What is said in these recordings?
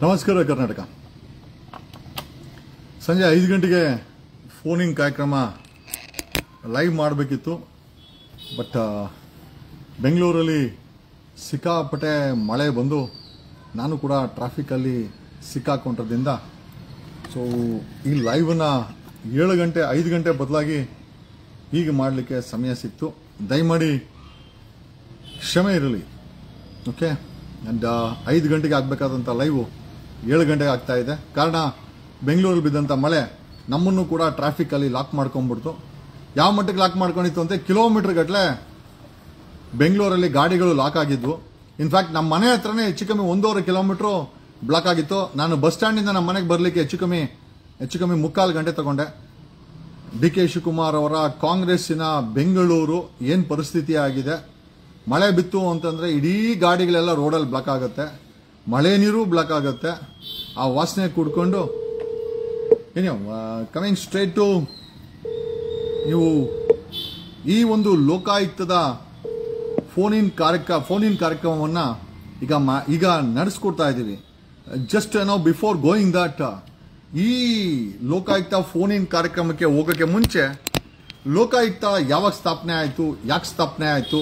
ನಮಸ್ಕಾರ ಕರ್ನಾಟಕ. ಸಂಜೆ 5 ಗಂಟೆಗೆ ಫೋನಿಂಗ್ ಕಾರ್ಯಕ್ರಮ ಲೈವ್ ಮಾಡಬೇಕಿತ್ತು. ಬಟ್ ಬೆಂಗಳೂರಲ್ಲಿ ಸಿಕ್ಕಾಪಟ್ಟೆ ಮಳೆ ಬಂದು ನಾನು ಕೂಡ ಟ್ರಾಫಿಕಲ್ಲಿ ಸಿಕ್ಕಾಕೊಂಡಿದ್ದರಿಂದ ಸೊ ಈ ಲೈವನ್ನು 7 ಗಂಟೆ 5 ಗಂಟೆ ಬದಲಾಗಿ ಹೀಗೆ ಮಾಡಲಿಕ್ಕೆ ಸಮಯ ಸಿಕ್ತು. ದಯಮಾಡಿ ಕ್ಷಮೆ ಇರಲಿ. ಓಕೆ, ಆ್ಯಂಡ್ 5 ಗಂಟೆಗೆ ಆಗಬೇಕಾದಂಥ ಲೈವು 7 ಗಂಟೆಗೆ ಆಗ್ತಾ ಇದೆ. ಕಾರಣ ಬೆಂಗಳೂರಲ್ಲಿ ಬಿದ್ದಂಥ ಮಳೆ ನಮ್ಮನ್ನು ಕೂಡ ಟ್ರಾಫಿಕಲ್ಲಿ ಲಾಕ್ ಮಾಡ್ಕೊಂಡ್ಬಿಡ್ತು. ಯಾವ ಮಟ್ಟಿಗೆ ಲಾಕ್ ಮಾಡ್ಕೊಂಡಿತ್ತು ಅಂತ ಕಿಲೋಮೀಟರ್ ಗಟ್ಟಲೆ ಬೆಂಗಳೂರಲ್ಲಿ ಗಾಡಿಗಳು ಲಾಕ್ ಆಗಿದ್ವು. ಇನ್ಫ್ಯಾಕ್ಟ್ ನಮ್ಮ ಮನೆ ಹತ್ರನೇ ಹೆಚ್ಚು ಕಮ್ಮಿ 1.5 ಕಿಲೋಮೀಟ್ರು ಬ್ಲಾಕ್ ಆಗಿತ್ತು. ನಾನು ಬಸ್ ಸ್ಟ್ಯಾಂಡಿಂದ ನಮ್ಮ ಮನೆಗೆ ಬರಲಿಕ್ಕೆ ಹೆಚ್ಚು ಕಮ್ಮಿ 3/4 ಗಂಟೆ ತಗೊಂಡೆ. ಡಿ ಕೆ ಶಿವಕುಮಾರ್ ಅವರ ಕಾಂಗ್ರೆಸ್ಸಿನ ಬೆಂಗಳೂರು ಏನು ಪರಿಸ್ಥಿತಿ ಆಗಿದೆ. ಮಳೆ ಬಿತ್ತು ಅಂತಂದ್ರೆ ಇಡೀ ಗಾಡಿಗಳೆಲ್ಲ ರೋಡಲ್ಲಿ ಬ್ಲಾಕ್ ಆಗುತ್ತೆ, ಮಳೆ ನೀರು ಬ್ಲಾಕ್ ಆಗುತ್ತೆ. ಆ ವಾಸನೆ ಕುಡ್ಕೊಂಡು ಕಮಿಂಗ್ ಸ್ಟ್ರೇಟ್ ಟು ನೀವು ಈ ಒಂದು ಲೋಕಾಯುಕ್ತದ ಫೋನ್ ಇನ್ ಕಾರ್ಯಕ್ರಮವನ್ನು ಈಗ ನಡೆಸ್ಕೊಡ್ತಾ ಇದ್ದೀವಿ. ಜಸ್ಟ್ ಬಿಫೋರ್ ಗೋಯಿಂಗ್ ದಟ್, ಈ ಲೋಕಾಯುಕ್ತ ಫೋನ್ ಇನ್ ಕಾರ್ಯಕ್ರಮಕ್ಕೆ ಹೋಗೋಕ್ಕೆ ಮುಂಚೆ ಲೋಕಾಯುಕ್ತ ಯಾವಾಗ ಸ್ಥಾಪನೆ ಆಯಿತು, ಯಾಕೆ ಸ್ಥಾಪನೆ ಆಯಿತು,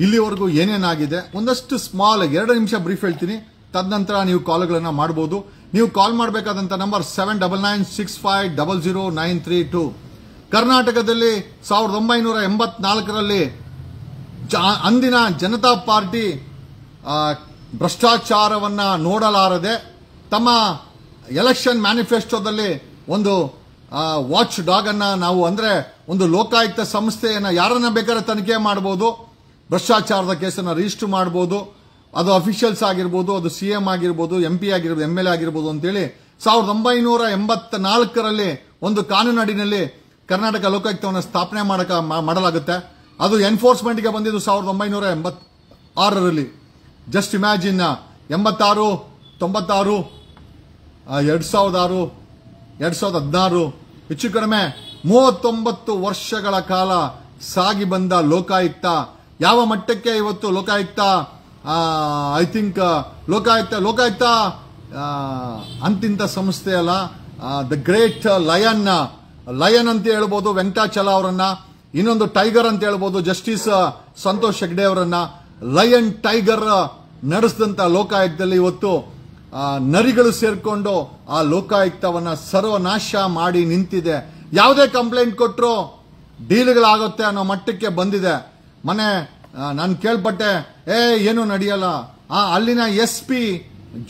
ಇಲ್ಲಿವರೆಗೂ ಏನೇನಾಗಿದೆ ಒಂದಷ್ಟು ಸ್ಮಾಲ್ 2 ನಿಮಿಷ ಬ್ರೀಫ್ ಹೇಳ್ತೀನಿ. ತದನಂತರ ನೀವು ಕಾಲ್ಗಳನ್ನು ಮಾಡಬಹುದು. ನೀವು ಕಾಲ್ ಮಾಡಬೇಕಾದಂಥ ನಂಬರ್ 7996500932. ಕರ್ನಾಟಕದಲ್ಲಿ 1984ರಲ್ಲಿ ಅಂದಿನ ಜನತಾ ಪಾರ್ಟಿ ಭ್ರಷ್ಟಾಚಾರವನ್ನ ನೋಡಲಾರದೆ ತಮ್ಮ ಎಲೆಕ್ಷನ್ ಮ್ಯಾನಿಫೆಸ್ಟೋದಲ್ಲಿ ಒಂದು ವಾಚ್ ಡಾಗ್ ಅನ್ನ ನಾವು ಅಂದ್ರೆ ಒಂದು ಲೋಕಾಯುಕ್ತ ಸಂಸ್ಥೆಯನ್ನ ಯಾರನ್ನ ಬೇಕಾದ್ರೆ ತನಿಖೆ ಮಾಡಬಹುದು, ಭ್ರಷ್ಟಾಚಾರದ ಕೇಸನ್ನು ರಿಜಿಸ್ಟರ್ ಮಾಡಬಹುದು, ಅದು ಅಫಿಷಿಯಲ್ಸ್ ಆಗಿರ್ಬೋದು, ಅದು ಸಿಎಂ ಆಗಿರ್ಬೋದು, MP ಆಗಿರ್ಬೋದು, MLA ಆಗಿರ್ಬೋದು ಅಂತೇಳಿ 1984ರಲ್ಲಿ ಒಂದು ಕಾನೂನಡಿನಲ್ಲಿ ಕರ್ನಾಟಕ ಲೋಕಾಯುಕ್ತವನ್ನು ಸ್ಥಾಪನೆ ಮಾಡಲಾಗುತ್ತೆ. ಅದು ಎನ್ಫೋರ್ಸ್ಮೆಂಟ್ಗೆ ಬಂದಿದ್ದು 1986ರಲ್ಲಿ. ಜಸ್ಟ್ ಇಮ್ಯಾಜಿನ್, 86, 96, 2006, 2016 ಹೆಚ್ಚು ಕಡಿಮೆ 39 ವರ್ಷಗಳ ಕಾಲ ಸಾಗಿ ಬಂದ ಲೋಕಾಯುಕ್ತ ಯಾವ ಮಟ್ಟಕ್ಕೆ ಇವತ್ತು ಲೋಕಾಯುಕ್ತ ಐ ಥಿಂಕ್ ಲೋಕಾಯುಕ್ತ ಅಂತಿಂತ ಸಂಸ್ಥೆ ಅಲ್ಲ, ದ ಗ್ರೇಟ್ ಲಯನ್ ಅಂತ ಹೇಳ್ಬೋದು ವೆಂಕಟಾಚಲ ಅವರನ್ನ, ಇನ್ನೊಂದು ಟೈಗರ್ ಅಂತ ಹೇಳ್ಬೋದು ಜಸ್ಟಿಸ್ ಸಂತೋಷ್ ಹೆಗ್ಡೆ ಅವರನ್ನ. ಲಯನ್ ಟೈಗರ್ ನಡೆಸಿದಂತ ಲೋಕಾಯುಕ್ತದಲ್ಲಿ ಇವತ್ತು ನರಿಗಳು ಸೇರ್ಕೊಂಡು ಆ ಲೋಕಾಯುಕ್ತವನ್ನ ಸರ್ವನಾಶ ಮಾಡಿ ನಿಂತಿದೆ. ಯಾವುದೇ ಕಂಪ್ಲೇಂಟ್ ಕೊಟ್ಟರು ಡೀಲ್ಗಳಾಗುತ್ತೆ ಅನ್ನೋ ಮಟ್ಟಕ್ಕೆ ಬಂದಿದೆ. ಮನೆ ನಾನು ಕೇಳ್ಪಟ್ಟೆ, ಏನು ನಡೆಯಲ್ಲ. ಅಲ್ಲಿನ SP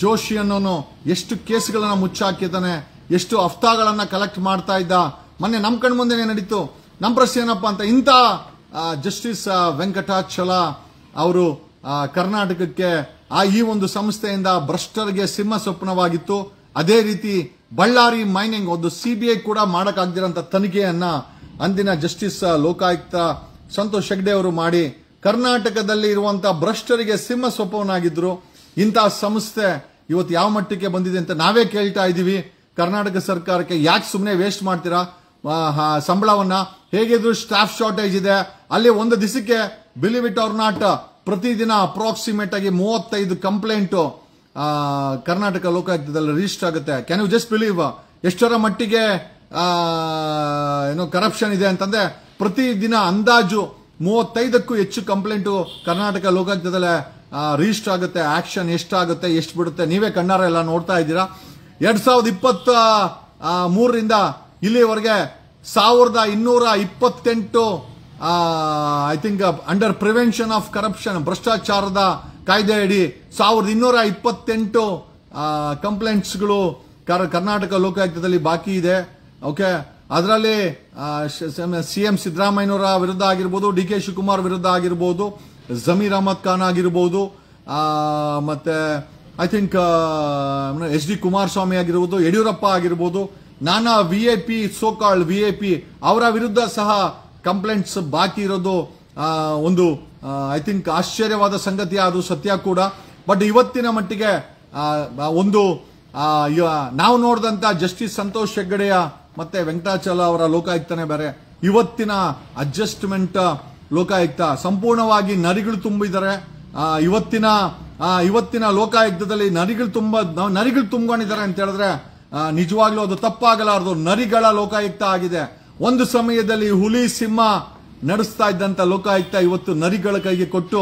ಜೋಶಿ ಅನ್ನೋನು ಎಷ್ಟು ಕೇಸ್ಗಳನ್ನ ಮುಚ್ಚಾಕಿದ್ದಾನೆ, ಎಷ್ಟು ಹಫ್ತಾಗಳನ್ನ ಕಲೆಕ್ಟ್ ಮಾಡ್ತಾ ಇದ್ದ. ಮೊನ್ನೆ ನಮ್ಮ ಕಣ್ ಮುಂದೆನೆ ನಡೀತು. ನಮ್ಮ ಪ್ರಶ್ನೆ ಏನಪ್ಪ ಅಂತ, ಇಂಥ ಜಸ್ಟಿಸ್ ವೆಂಕಟಾಚಲ ಅವರು ಕರ್ನಾಟಕಕ್ಕೆ ಈ ಒಂದು ಸಂಸ್ಥೆಯಿಂದ ಭ್ರಷ್ಟರಿಗೆ ಸಿಂಹ ಸ್ವಪ್ನವಾಗಿತ್ತು. ಅದೇ ರೀತಿ ಬಳ್ಳಾರಿ ಮೈನಿಂಗ್ ಒಂದು CBI ಕೂಡ ಮಾಡಕ್ಕಾಗದಿರೋಂಥ ತನಿಖೆಯನ್ನ ಅಂದಿನ ಜಸ್ಟಿಸ್ ಲೋಕಾಯುಕ್ತ ಸಂತೋಷ್ ಹೆಗ್ಡೆ ಅವರು ಮಾಡಿ ಕರ್ನಾಟಕದಲ್ಲಿ ಇರುವಂತಹ ಭ್ರಷ್ಟರಿಗೆ ಸಿಂಹ ಸ್ವಪ್ನವಾಗಿದ್ರು. ಇಂತಹ ಸಂಸ್ಥೆ ಇವತ್ತು ಯಾವ ಮಟ್ಟಕ್ಕೆ ಬಂದಿದೆ ಅಂತ ನಾವೇ ಕೇಳ್ತಾ ಇದ್ದೀವಿ. ಕರ್ನಾಟಕ ಸರ್ಕಾರಕ್ಕೆ ಯಾಕೆ ಸುಮ್ಮನೆ ವೇಸ್ಟ್ ಮಾಡ್ತೀರಾ ಸಂಬಳವನ್ನ? ಹೇಗಿದ್ರು ಸ್ಟಾಫ್ ಶಾರ್ಟೇಜ್ ಇದೆ ಅಲ್ಲಿ. ಒಂದು ದಿವಸಕ್ಕೆ ಬಿಲೀವ್ ಇಟ್ ಆರ್ ನಾಟ್ ಪ್ರತಿದಿನ ಅಪ್ರಾಕ್ಸಿಮೇಟ್ ಆಗಿ 35 ಕಂಪ್ಲೇಂಟ್ ಕರ್ನಾಟಕ ಲೋಕಾಯುಕ್ತದಲ್ಲಿ ರಿಜಿಸ್ಟರ್ ಆಗುತ್ತೆ. ಕ್ಯಾನ್ ಯು ಜಸ್ಟ್ ಬಿಲೀವ್ ಎಷ್ಟರ ಮಟ್ಟಿಗೆ ಕರಪ್ಷನ್ ಇದೆ ಅಂತಂದ್ರೆ ಪ್ರತಿದಿನ ಅಂದಾಜು 35ಕ್ಕೂ ಹೆಚ್ಚು ಕಂಪ್ಲೇಂಟು ಕರ್ನಾಟಕ ಲೋಕಾಯುಕ್ತದಲ್ಲೇ ರಿಜಿಸ್ಟರ್ ಆಗುತ್ತೆ. ಆಕ್ಷನ್ ಎಷ್ಟಾಗುತ್ತೆ, ಎಷ್ಟು ಬಿಡುತ್ತೆ, ನೀವೇ ಕಣ್ಣಾರ ಎಲ್ಲ ನೋಡ್ತಾ ಇದ್ದೀರಾ. 2023ರಿಂದ ಇಲ್ಲಿವರೆಗೆ 1228 I think under prevention of corruption ಭ್ರಷ್ಟಾಚಾರದ ಕಾಯ್ದೆ ಅಡಿ 1228 ಕಂಪ್ಲೇಂಟ್ಸ್ಗಳು ಕರ್ನಾಟಕ ಲೋಕಾಯುಕ್ತದಲ್ಲಿ ಬಾಕಿ ಇದೆ. ಓಕೆ, ಅದರಲ್ಲಿ CM ಸಿದ್ದರಾಮಯ್ಯನವರ ವಿರುದ್ಧ ಆಗಿರ್ಬೋದು, DK ಶಿವಕುಮಾರ್ ವಿರುದ್ಧ ಆಗಿರ್ಬೋದು, ಜಮೀರ್ ಅಹಮದ್ ಖಾನ್ ಆಗಿರ್ಬೋದು, ಮತ್ತೆ ಐ ಥಿಂಕ್ HD ಕುಮಾರಸ್ವಾಮಿ ಆಗಿರ್ಬೋದು, ಯಡಿಯೂರಪ್ಪ ಆಗಿರ್ಬೋದು, ನಾನಾ VIP ಸೋಕಾಲ್ಡ್ VIP ಅವರ ವಿರುದ್ಧ ಸಹ ಕಂಪ್ಲೇಂಟ್ಸ್ ಬಾಕಿ ಇರೋದು ಒಂದು ಐ ಥಿಂಕ್ ಆಶ್ಚರ್ಯವಾದ ಸಂಗತಿ, ಅದು ಸತ್ಯ ಕೂಡ. ಬಟ್ ಇವತ್ತಿನ ಮಟ್ಟಿಗೆ ಒಂದು ನಾವು ನೋಡಿದಂತ ಜಸ್ಟಿಸ್ ಸಂತೋಷ್ ಹೆಗ್ಡೆಯ ಮತ್ತೆ ವೆಂಕಟಾಚಲ ಅವರ ಲೋಕಾಯುಕ್ತನೇ ಬೇರೆ. ಇವತ್ತಿನ ಅಡ್ಜಸ್ಟ್ಮೆಂಟ್ ಲೋಕಾಯುಕ್ತ ಸಂಪೂರ್ಣವಾಗಿ ನರಿಗಳು ತುಂಬಿದ್ದಾರೆ. ಇವತ್ತಿನ ಇವತ್ತಿನ ಲೋಕಾಯುಕ್ತದಲ್ಲಿ ನರಿಗಳು ತುಂಬಿಕೊಂಡಿದ್ದಾರೆ ಅಂತ ಹೇಳಿದ್ರೆ ನಿಜವಾಗ್ಲೂ ಅದು ತಪ್ಪಾಗಲಾರದು. ನರಿಗಳ ಲೋಕಾಯುಕ್ತ ಆಗಿದೆ. ಒಂದು ಸಮಯದಲ್ಲಿ ಹುಲಿ ಸಿಂಹ ನಡೆಸ್ತಾ ಇದ್ದಂತ ಲೋಕಾಯುಕ್ತ ಇವತ್ತು ನರಿಗಳ ಕೈಗೆ ಕೊಟ್ಟು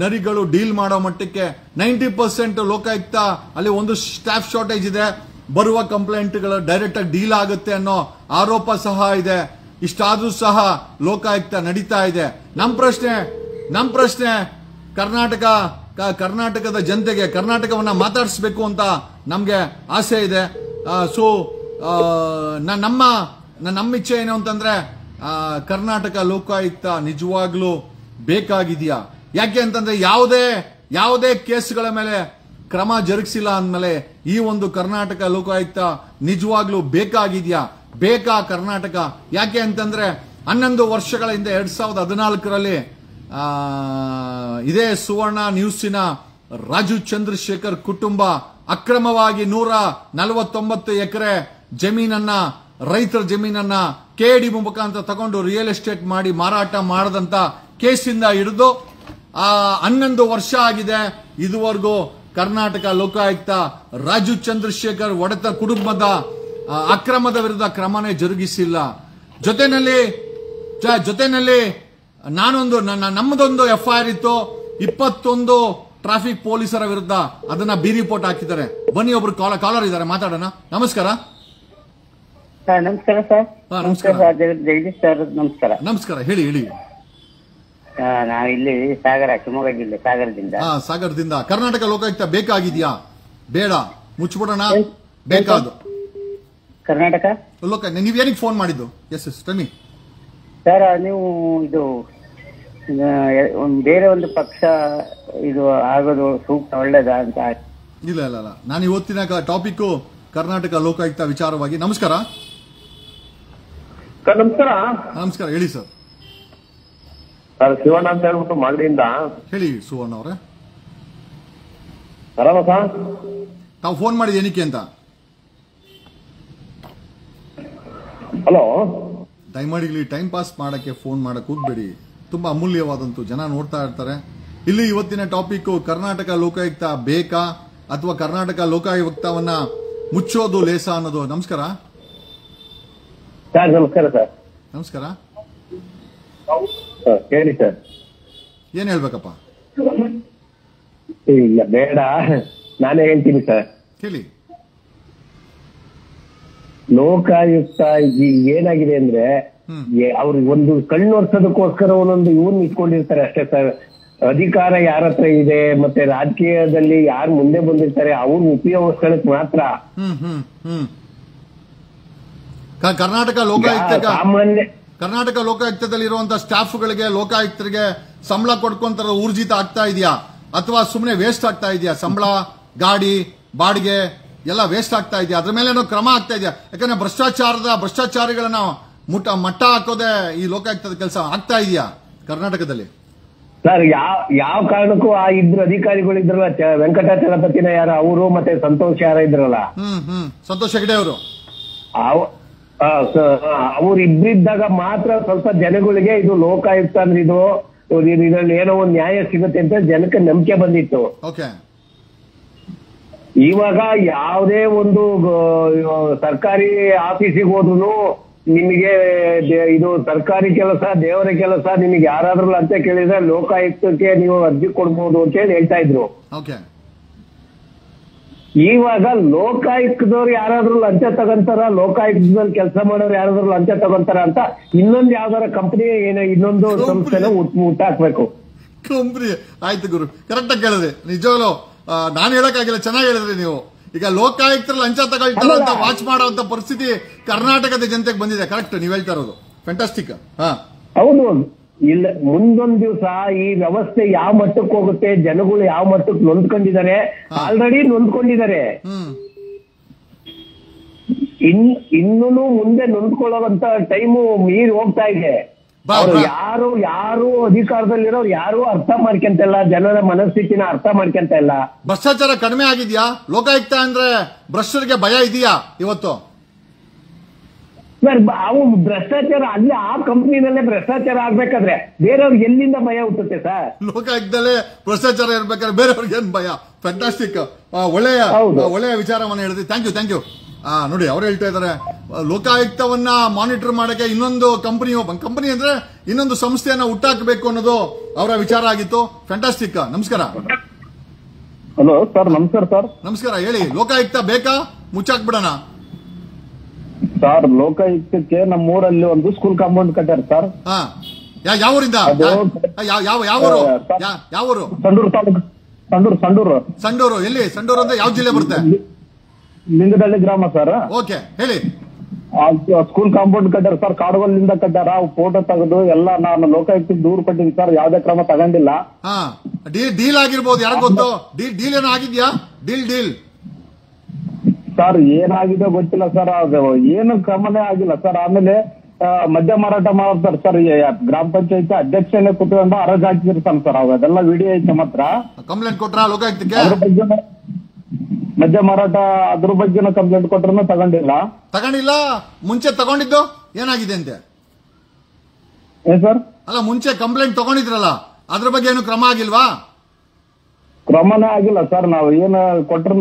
ನರಿಗಳು ಡೀಲ್ ಮಾಡೋ ಮಟ್ಟಕ್ಕೆ 90% ಲೋಕಾಯುಕ್ತ ಅಲ್ಲಿ ಒಂದು ಸ್ಟಾಫ್ ಶಾರ್ಟೇಜ್ ಇದೆ. ಬರುವ ಕಂಪ್ಲೇಂಟ್ಗಳು ಡೈರೆಕ್ಟ್ ಆಗಿ ಡೀಲ್ ಆಗುತ್ತೆ ಅನ್ನೋ ಆರೋಪ ಸಹ ಇದೆ. ಇಷ್ಟಾದ್ರೂ ಸಹ ಲೋಕಾಯುಕ್ತ ನಡೀತಾ ಇದೆ. ನಮ್ ಪ್ರಶ್ನೆ ಕರ್ನಾಟಕದ ಜನತೆಗೆ ಕರ್ನಾಟಕವನ್ನ ಮಾತಾಡಿಸಬೇಕು ಅಂತ ನಮ್ಗೆ ಆಸೆ ಇದೆ. ಸೊ ನಮ್ಮ ಇಚ್ಛೆ ಏನು ಅಂತಂದ್ರೆ ಕರ್ನಾಟಕ ಲೋಕಾಯುಕ್ತ ನಿಜವಾಗ್ಲೂ ಬೇಕಾಗಿದೆಯಾ? ಯಾಕೆ ಅಂತಂದ್ರೆ ಯಾವುದೇ ಕೇಸ್ಗಳ ಮೇಲೆ ಕ್ರಮ ಜರುಗಿಸಿಲ್ಲ ಅಂದ್ಮೇಲೆ ಈ ಒಂದು ಕರ್ನಾಟಕ ಲೋಕಾಯುಕ್ತ ನಿಜವಾಗ್ಲೂ ಬೇಕಾ ಕರ್ನಾಟಕ? ಯಾಕೆ ಅಂತಂದ್ರೆ 11 ವರ್ಷಗಳ ಹಿಂದೆ 2014ರಲ್ಲಿ ಇದೇ ಸುವರ್ಣ ನ್ಯೂಸಿನ ರಾಜು ಚಂದ್ರಶೇಖರ್ ಕುಟುಂಬ ಅಕ್ರಮವಾಗಿ 149 ಎಕರೆ ಜಮೀನನ್ನ ರೈತರ ಜಮೀನನ್ನ ಕೆಡಿ ಮುಖಾಂತರ ತಗೊಂಡು ರಿಯಲ್ ಎಸ್ಟೇಟ್ ಮಾಡಿ ಮಾರಾಟ ಮಾಡದಂತ ಕೇಸಿಂದ ಹಿಡಿದು 11 ವರ್ಷ ಆಗಿದೆ. ಇದುವರೆಗೂ ಕರ್ನಾಟಕ ಲೋಕಾಯುಕ್ತ ರಾಜು ಚಂದ್ರಶೇಖರ್ ಒಡೆತ ಕುಟುಂಬದ ಅಕ್ರಮದ ವಿರುದ್ಧ ಕ್ರಮನೇ ಜರುಗಿಸಿಲ್ಲ. ಜೊತೆನಲ್ಲಿ ನಮ್ಮದೊಂದು FIR ಇತ್ತು. 21 ಟ್ರಾಫಿಕ್ ಪೊಲೀಸರ ವಿರುದ್ಧ ಅದನ್ನ ಬಿ ರಿಪೋರ್ಟ್ ಹಾಕಿದ್ದಾರೆ. ಬನ್ನಿ, ಒಬ್ರು ಕಾಲರ್ ಇದ್ದಾರೆ, ಮಾತಾಡೋಣ. ನಮಸ್ಕಾರ. ನಮಸ್ಕಾರ ಸರ್. ನಮಸ್ಕಾರ ಜಗದೀಶ್ ಸರ್. ನಮಸ್ಕಾರ. ಹೇಳಿ. ನಾವಿಲ್ಲಿ ಶಿವಮೊಗ್ಗ ಜಿಲ್ಲೆ ಸಾಗರದಿಂದ. ಕರ್ನಾಟಕ ಲೋಕಾಯುಕ್ತ ಬೇಕಾಗಿದ್ಯಾ ಬೇಡ? ಮುಚ್ಚಿಬಿಡೋಣ? ಬೇಕಾದು ಕರ್ನಾಟಕ ಲೋಕಾಯುಕ್ತ. ನೀವೇನಿಗೆ ಫೋನ್ ಮಾಡಿದ್ದು? ಎಸ್ ಟೆಲ್ ಸರ್, ನೀವು ಇದು ಬೇರೆ ಒಂದು ಪಕ್ಷ ಇದು ಆಗೋದು ಸೂಕ್ತ ಒಳ್ಳೇದಾ ಅಂತ? ಇಲ್ಲ. ನಾನು ಇವತ್ತಿನ ಟಾಪಿಕ್ ಕರ್ನಾಟಕ ಲೋಕಾಯುಕ್ತ ವಿಚಾರವಾಗಿ. ನಮಸ್ಕಾರ. ನಮಸ್ಕಾರ. ಹೇಳಿ ಸರ್. ಶಿವಣ್ಣ ಅಂತ ಹೇಳ್ಬಿಟ್ಟು ಮಾಗಡಿಯಿಂದ. ಹೇಳಿ ಸುವರ್ಣ ಅವರೇ. ಆರಾಮ ಸರ್? ತಾವು ಫೋನ್ ಮಾಡಿದ ಏನಕ್ಕೆ ಅಂತ? ಹಲೋ. ದಯಮಾಡಿ ಟೈಮ್ ಪಾಸ್ ಮಾಡಕ್ಕೆ ಫೋನ್ ಮಾಡಕ್ ಹೋಗ್ಬೇಡಿ. ತುಂಬಾ ಅಮೂಲ್ಯವಾದಂತೂ ಜನ ನೋಡ್ತಾ ಇರ್ತಾರೆ. ಇಲ್ಲಿ ಇವತ್ತಿನ ಟಾಪಿಕ್ ಕರ್ನಾಟಕ ಲೋಕಾಯುಕ್ತ ಬೇಕಾ ಅಥವಾ ಕರ್ನಾಟಕ ಲೋಕಾಯುಕ್ತವನ್ನ ಮುಚ್ಚೋದು ಲೇಸ ಅನ್ನೋದು. ನಮಸ್ಕಾರ ಸರ್. ನಮಸ್ಕಾರ ಸರ್. ನಮಸ್ಕಾರ. ಹೇಳಿ ಸರ್. ಏನ್ ಹೇಳ್ಬೇಕಪ್ಪ? ಇಲ್ಲ ಬೇಡ, ನಾನೇ ಹೇಳ್ತೀನಿ ಸರ್. ಹೇಳಿ. ಲೋಕಾಯುಕ್ತ ಏನಾಗಿದೆ ಅಂದ್ರೆ ಅವ್ರಿಗೆ ಒಂದು ಕಣ್ಣು ಒರ್ಸೋದಕ್ಕೋಸ್ಕರ ಒಂದೊಂದು ಇವನ್ ಇಟ್ಕೊಂಡಿರ್ತಾರೆ ಅಷ್ಟೇ ಸರ್. ಅಧಿಕಾರ ಯಾರ ಹತ್ರ ಇದೆ ಮತ್ತೆ ರಾಜಕೀಯದಲ್ಲಿ ಯಾರು ಮುಂದೆ ಬಂದಿರ್ತಾರೆ ಅವ್ರ ಉಪಯೋಗಿಸ್ಕೊಳ್ಳಕ್ ಮಾತ್ರ. ಕರ್ನಾಟಕ ಲೋಕಾಯುಕ್ತದಲ್ಲಿ ಇರುವಂತಹ ಸ್ಟಾಫ್ಗಳಿಗೆ ಲೋಕಾಯುಕ್ತರಿಗೆ ಸಂಬಳ ಕೊಡ್ಕೊಂತಾರ ಊರ್ಜಿತ ಆಗ್ತಾ ಇದೆಯಾ ಅಥವಾ ಸುಮ್ಮನೆ ವೇಸ್ಟ್ ಆಗ್ತಾ ಇದೆಯಾ? ಸಂಬಳ, ಗಾಡಿ ಬಾಡಿಗೆ ಎಲ್ಲ ವೇಸ್ಟ್ ಆಗ್ತಾ ಇದೆಯಾ? ಅದ್ರ ಮೇಲೆ ಏನೋ ಕ್ರಮ ಆಗ್ತಾ ಇದೆಯಾ? ಯಾಕಂದ್ರೆ ಭ್ರಷ್ಟಾಚಾರಿಗಳನ್ನ ಮಟ್ಟ ಹಾಕೋದೇ ಈ ಲೋಕಾಯುಕ್ತದ ಕೆಲಸ ಆಗ್ತಾ ಇದೆಯಾ ಕರ್ನಾಟಕದಲ್ಲಿ? ಸರ್, ಯಾವ ಕಾರಣಕ್ಕೂ ಆ ಇಬ್ರು ಅಧಿಕಾರಿಗಳು ಇದ್ರಲ್ಲ, ವೆಂಕಟಾಚಲಪತಿನ ಯಾರ ಅವರು ಮತ್ತೆ ಸಂತೋಷ್ ಯಾರ ಇದ್ರಲ್ಲ, ಸಂತೋಷ್ ಹೆಗಡೆ ಅವರು, ಅವ್ರು ಇಬ್ರಿದ್ದಾಗ ಮಾತ್ರ ಸ್ವಲ್ಪ ಜನಗಳಿಗೆ ಇದು ಲೋಕಾಯುಕ್ತ ಅಂದ್ರೆ ಇದ್ರಲ್ಲಿ ಏನೋ ಒಂದು ನ್ಯಾಯ ಸಿಗುತ್ತೆ ಅಂತ ಜನಕ್ಕೆ ನಂಬಿಕೆ ಬಂದಿತ್ತು. ಇವಾಗ ಯಾವುದೇ ಒಂದು ಸರ್ಕಾರಿ ಆಫೀಸಿಗೆ ಹೋದ್ರು ನಿಮಗೆ ಇದು ಸರ್ಕಾರಿ ಕೆಲಸ, ದೇವರ ಕೆಲಸ, ನಿಮಗೆ ಯಾರಾದ್ರೂ ಲಂಚ ಕೇಳಿದ್ರೆ ಲೋಕಾಯುಕ್ತಕ್ಕೆ ನೀವು ಅರ್ಜಿ ಕೊಡ್ಬೋದು ಅಂತ ಹೇಳಿ ಹೇಳ್ತಾ ಇದ್ರು. ಇವಾಗ ಲೋಕಾಯುಕ್ತದವ್ರು ಯಾರಾದ್ರೂ ಲಂಚ ತಗೊಂತಾರ, ಲೋಕಾಯುಕ್ತದಲ್ಲಿ ಕೆಲಸ ಮಾಡೋರು ಯಾರಾದ್ರೂ ಲಂಚ ತಗೊಂತಾರ ಅಂತ ಇನ್ನೊಂದು ಯಾವ್ದಾರ ಕಂಪನಿ ಇನ್ನೊಂದು ಸಂಸ್ಥೆನ ಹುಟ್ಟಾಕ್ಬೇಕು. ಕಂಪ್ನಿ ಆಯ್ತು ಗುರು, ಕರೆಕ್ಟ್ ಆಗಿ ಕೇಳಿದ್ರೆ. ನಿಜವಾಗ್ಲೂ ನಾನು ಹೇಳಕ್ಕಾಗಿಲ್ಲ, ಚೆನ್ನಾಗಿ ಹೇಳಿದ್ರಿ ನೀವು. ಈಗ ಲೋಕಾಯುಕ್ತರು ಲಂಚ ತಗೊಳ್ತಾರೆ ಅಂತ ವಾಚ್ ಮಾಡುವಂತ ಪರಿಸ್ಥಿತಿ ಕರ್ನಾಟಕದ ಜನತೆಗೆ ಬಂದಿದೆ. ಕರೆಕ್ಟ್ ನೀವು ಹೇಳ್ತಾ ಇರೋದು, ಫ್ಯಾಂಟಾಸ್ಟಿಕ್. ಹೌದು. ಇಲ್ಲ, ಮುಂದೊಂದ್ ದಿವಸ ಈ ವ್ಯವಸ್ಥೆ ಯಾವ ಮಟ್ಟಕ್ಕೆ ಹೋಗುತ್ತೆ, ಜನಗಳು ಯಾವ ಮಟ್ಟಕ್ಕೆ ನೊಂದ್ಕೊಂಡಿದ್ದಾರೆ, ಆಲ್ರೆಡಿ ನೊಂದ್ಕೊಂಡಿದ್ದಾರೆ, ಇನ್ನೂ ಮುಂದೆ ನೊಂದ್ಕೊಳ್ಳೋಂತ ಟೈಮು ಮೀರಿ ಹೋಗ್ತಾ ಇದೆ. ಯಾರು ಅಧಿಕಾರದಲ್ಲಿರೋರು ಯಾರು ಅರ್ಥ ಮಾಡ್ಕೊಂತ ಇಲ್ಲ, ಜನರ ಮನಸ್ಥಿತಿನ ಅರ್ಥ ಮಾಡ್ಕೊಂತ ಇಲ್ಲ. ಭ್ರಷ್ಟಾಚಾರ ಕಡಿಮೆ ಆಗಿದ್ಯಾ? ಲೋಕಾಯುಕ್ತ ಅಂದ್ರೆ ಭ್ರಷ್ಟರಿಗೆ ಭಯ ಇದೆಯಾ ಇವತ್ತು? ಸರ್ ಅವು ಭ್ರಷ್ಟಾಚಾರ ಅಲ್ಲಿ ಆ ಕಂಪ್ನಿನಲ್ಲೇ ಭ್ರಷ್ಟಾಚಾರ ಆಗ್ಬೇಕಾದ್ರೆ ಬೇರೆಯವ್ರಿಗೆ ಎಲ್ಲಿಂದ ಭಯ ಹುಟ್ಟುತ್ತೆ ಸರ್? ಲೋಕಾಯುಕ್ತದಲ್ಲೇ ಭ್ರಷ್ಟಾಚಾರ ಇರ್ಬೇಕಾದ್ರೆ ಬೇರೆಯವ್ರಿಗೆ ಏನ್ ಭಯ? ಫ್ಯಾಂಟಾಸ್ಟಿಕ್, ಒಳ್ಳೆಯ ವಿಚಾರವನ್ನ ಹೇಳಿದ್ರಿ. Thank you. ನೋಡಿ ಅವ್ರು ಹೇಳ್ತಾ ಇದಾರೆ ಲೋಕಾಯುಕ್ತವನ್ನ ಮಾನಿಟರ್ ಮಾಡಕ್ಕೆ ಇನ್ನೊಂದು ಕಂಪನಿ ಅಂದ್ರೆ ಇನ್ನೊಂದು ಸಂಸ್ಥೆಯನ್ನ ಹುಟ್ಟಾಕಬೇಕು ಅನ್ನೋದು ಅವರ ವಿಚಾರ ಆಗಿತ್ತು. ಫ್ಯಾಂಟಾಸ್ಟಿಕ್. ನಮಸ್ಕಾರ. ಹಲೋ ಸರ್, ನಮಸ್ಕಾರ ಸರ್. ನಮಸ್ಕಾರ, ಹೇಳಿ. ಲೋಕಾಯುಕ್ತ ಬೇಕಾ ಮುಚ್ಚಾಕ್ಬಿಡೋಣ? ಸರ್, ಲೋಕಾಯುಕ್ತಕ್ಕೆ ನಮ್ಮೂರಲ್ಲಿ ಒಂದು ಸ್ಕೂಲ್ ಕಾಂಪೌಂಡ್ ಕಟ್ಟಾರ ಸರ್. ಯಾವ ಊರಿಂದ? ಯಾವ ಊರು? ಸಂಡೂರು ತಾಲೂಕು. ಸಂಡೂರು. ಎಲ್ಲಿ ಸಂಡೂರು ಅಂದ್ರೆ ಯಾವ ಜಿಲ್ಲೆ ಬರುತ್ತೆ? ಲಿಂಗದಳ್ಳಿ ಗ್ರಾಮ ಸರ್. ಓಕೆ, ಹೇಳಿ. ಸ್ಕೂಲ್ ಕಾಂಪೌಂಡ್ ಕಟ್ಟಾರ ಸರ್, ಕಾಡುಗಳಿಂದ ಕಟ್ಟಾರ. ಫೋಟೋ ತೆಗೆದು ಎಲ್ಲ ನಾನು ಲೋಕಾಯುಕ್ತಕ್ಕೆ ದೂರು ಕೊಟ್ಟಿದ್ದೀನಿ ಸರ್, ಯಾವ್ದೇ ಕ್ರಮ ತಗೊಂಡಿಲ್ಲ. ಡೀಲ್ ಆಗಿರ್ಬೋದು, ಯಾರು ಗೊತ್ತು? ಡೀಲ್ ಏನೋ ಆಗಿದ್ಯಾ? ಡೀಲ್ ಸರ್ ಏನಾಗಿದೆ ಗೊತ್ತಿಲ್ಲ ಸರ್, ಅದು ಏನು ಕ್ರಮನೇ ಆಗಿಲ್ಲ ಸರ್. ಆಮೇಲೆ ಮದ್ಯ ಮಾರಾಟ ಮಾಡ್ತಾರೆ ಸರ್, ಗ್ರಾಮ ಪಂಚಾಯತ್ ಅಧ್ಯಕ್ಷನೇ ಕೂತ್ಕೊಂಡು ಹರಾಜು ಹಾಕಿರ್ತಾನೆ ಸರ್. ಅದೆಲ್ಲ ವಿಡಿಯೋ ಐತೆ ಮಾತ್ರ. ಕಂಪ್ಲೇಂಟ್ ಕೊಟ್ರ ಲೋಕಾಯುಕ್ತಕ್ಕೆ? ಅದ್ರ ಬಗ್ಗೆ ಮದ್ಯ ಮಾರಾಟ ಅದ್ರ ಬಗ್ಗೆ ಕಂಪ್ಲೇಂಟ್ ಕೊಟ್ರೂ ತಗೊಂಡಿಲ್ಲ. ಮುಂಚೆ ತಗೊಂಡಿದ್ದು ಏನಾಗಿದೆ ಅಂತೆ? ಏನ್ ಸರ್? ಅಲ್ಲ, ಮುಂಚೆ ಕಂಪ್ಲೇಂಟ್ ತಗೊಂಡಿದ್ರಲ್ಲ, ಅದ್ರ ಬಗ್ಗೆ ಏನು ಕ್ರಮ ಆಗಿಲ್ವಾ? ಕ್ರಮನೇ ಆಗಿಲ್ಲ ಸರ್. ನಾವು ಏನು ಕೊಟ್ರು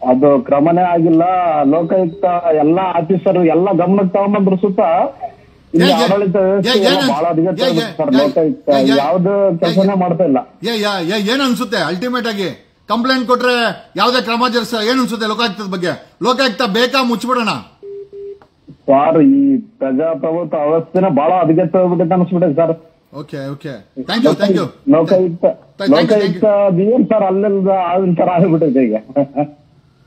ಅದು ಕ್ರಮನೇ ಆಗಿಲ್ಲ. ಲೋಕಾಯುಕ್ತ ಎಲ್ಲಾ ಆಫೀಸರ್ ಎಲ್ಲ ಗಮನಕ್ಕೆ ತಗೊಂಡ್ರು ಸುತ್ತ ಇಲ್ಲಿ ಆಡಳಿತ ವ್ಯವಸ್ಥೆ ಬಹಳ ಅಧಿಕ ಸರ್. ಲೋಕಾಯುಕ್ತ ಯಾವ್ದು ಕೆಲಸನೇ ಮಾಡ್ತಾ ಇಲ್ಲ. ಏನ್ ಅನ್ಸುತ್ತೆ ಅಲ್ಟಿಮೇಟ್ ಆಗಿ? ಕಂಪ್ಲೇಂಟ್ ಕೊಟ್ರೆ ಯಾವ್ದೇ ಕ್ರಮ ಜರುಗಿಸ ಏನ್ ಅನ್ಸುತ್ತೆ ಲೋಕಾಯುಕ್ತದ ಬಗ್ಗೆ? ಲೋಕಾಯುಕ್ತ ಬೇಕಾ ಮುಚ್ಚಿಬಿಡೋಣ? ಸರ್, ಈ ಪ್ರಜಾಪ್ರಭುತ್ವ ಅವಸ್ಥೆನ ಬಹಳ ಅಧಿಗತ ಹೋಗ್ಬಿಟ್ಟೆ ಅನ್ಸ್ಬಿಟ್ಟೆ sir. Okay, thank you. Lokayukta ಏನ್ ಸರ್ ಅಲ್ಲೆಲ್ಲ ತರ ಆಗ್ಬಿಟ್ಟಿದೆ ಈಗ.